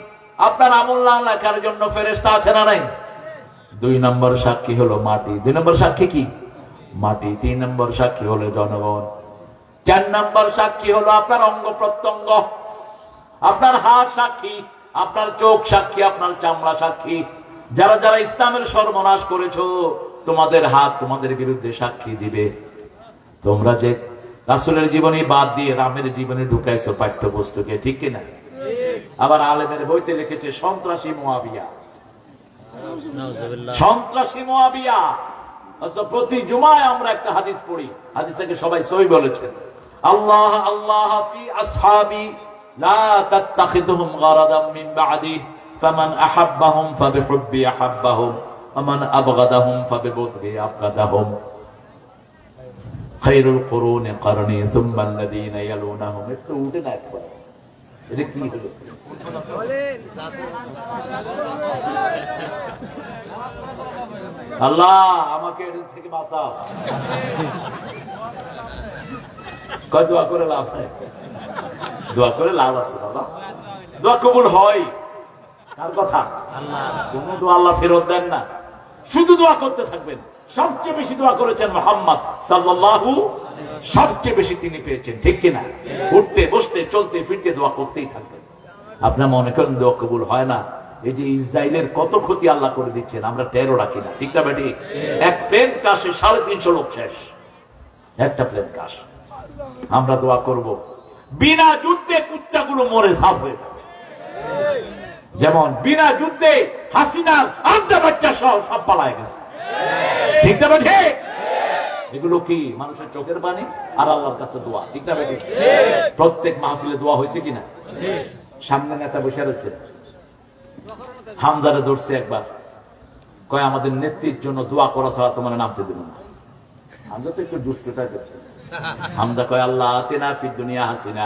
আপনার আমলনামা লেখার জন্য ফেরেশতা আছে না নাই? 2 নম্বর সাক্ষী হলো মাটি। 2 নম্বর সাক্ষী কি? মাটি। 3 নম্বর সাক্ষী হলো জনগণ। 4 নম্বর সাক্ষী হলো আপনার অঙ্গ প্রত্যঙ্গ, আপনার হাত সাক্ষী, আপনার চোখ সাক্ষী, আপনার চামড়া সাক্ষী। যারা যারা ইসলামের সর্বনাশ করেছো, তোমাদের হাত তোমাদের বিরুদ্ধে সাক্ষী দিবে। তোমরা যে রাসূলের জীবনী বাদ দিয়ে রামের জীবনে ঢুকাইছো পাঠ্যপুস্তকে, ঠিক কিনা? আবার আলেমের বইতে লিখেছে সন্ত্রাসী মুআবিয়া, সন্ত্রাসী মুআবিয়া। প্রতি জুমায় আমরা একটা হাদিস পড়ি, হাদিসটাকে সবাই সহিহ বলেছেন। আল্লাহ আল্লাহ ফি আসহাবি লা তাত্তাখিদুহুম গারাদাম মিন বা'দি ফামান আহাব্বাহুম ফাবিহুব্বি আহাব্বাহুম ওয়া মান আবগাদাহুম ফাবিবুগদি আবগাদাহুম। খায়রুল কুরুনি কারনি সুম্মা আল্লাযীনা ইয়ালুনাহুম। একটু উঠে না একবার, এটা কি হলো? আল্লাহ আমাকে এর থেকে বাঁচাও। কয় দোয়া করে লাভ নাই, দোয়া করে লাভ আছে বাবা। দোয়া কবুল হয় কার কথা? আল্লাহ। কোন দোয়া আল্লাহ ফেরত দেন না, শুধু দোয়া করতে থাকবেন। সবচেয়ে বেশি দোয়া করেছেন মুহাম্মদ সাল্লাল্লাহু, সবচেয়ে বেশি তিনি পেয়েছেন, ঠিক কিনা? উঠতে বসতে চলতে ফিরতে দোয়া করতেই থাকবেন। আপনার মনে করেন দোয়া কবুল হয় না, এই যে ইসরায়েলের কত ক্ষতি আল্লাহ করে দিচ্ছেন, আমরা টেরও রাখি না। ঠিক না বেটি? এক প্লেন কাশে 350 লোক শেষ, একটা প্লেন কাশ। আমরা দোয়া করব বিনা যুদ্ধে কুত্তাগুলো মরে সাফ হয়ে যাবে, যেমন বিনা যুদ্ধে হাসিনার আন্দা বাচ্চা সহ সব পালায় গেছে। ঠিক না বেটি? এগুলো কি মানুষের চোখের পানি আর আল্লাহর কাছে দোয়া। ঠিক না বেটি? প্রত্যেক মাহফিলে দোয়া হয়েছে কিনা? সামনে নেতা বসে রয়েছে, হামজারে ধরছে একবার, কয় আমাদের নেত্রীর জন্য দোয়া করা ছাড়া তোমার নামতে দেব না। হামজা তো একটু দুষ্টটাই করছে। হামজা কয় আল্লাহ আতিনা ফিদ দুনিয়া হাসিনা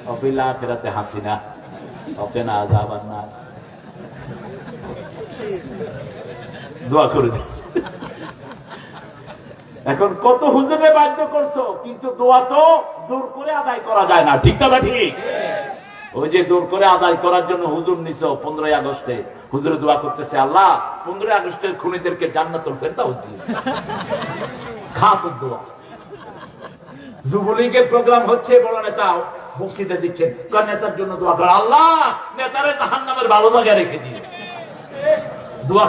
ওয়া ফিল আখিরাতি হাসিনা ওয়া কিনা আযাবান নার। দোয়া করে দিচ্ছে। এখন কত হুজুরে বাধ্য করছো, কিন্তু দোয়া তো জোর করে আদায় করা যায় না। ঠিক না ঠিক? ওই যে দূর করে আদায় করার জন্য হুজুর নিছো 15ই আগস্টে, হুজুরে দোয়া করতেছে আল্লাহ 15ই আগস্টের খুনিদেরকে জান্নাতুল ফেরদাউস দিও। খাতুর দোয়া। যুবলীগের প্রোগ্রাম হচ্ছে, বড় নেতা বক্তৃতা দিচ্ছেন, নেতার জন্য দোয়া করে আল্লাহ নেতারে জাহান্নামের ভালো জায়গায় রেখে দিও। দোয়া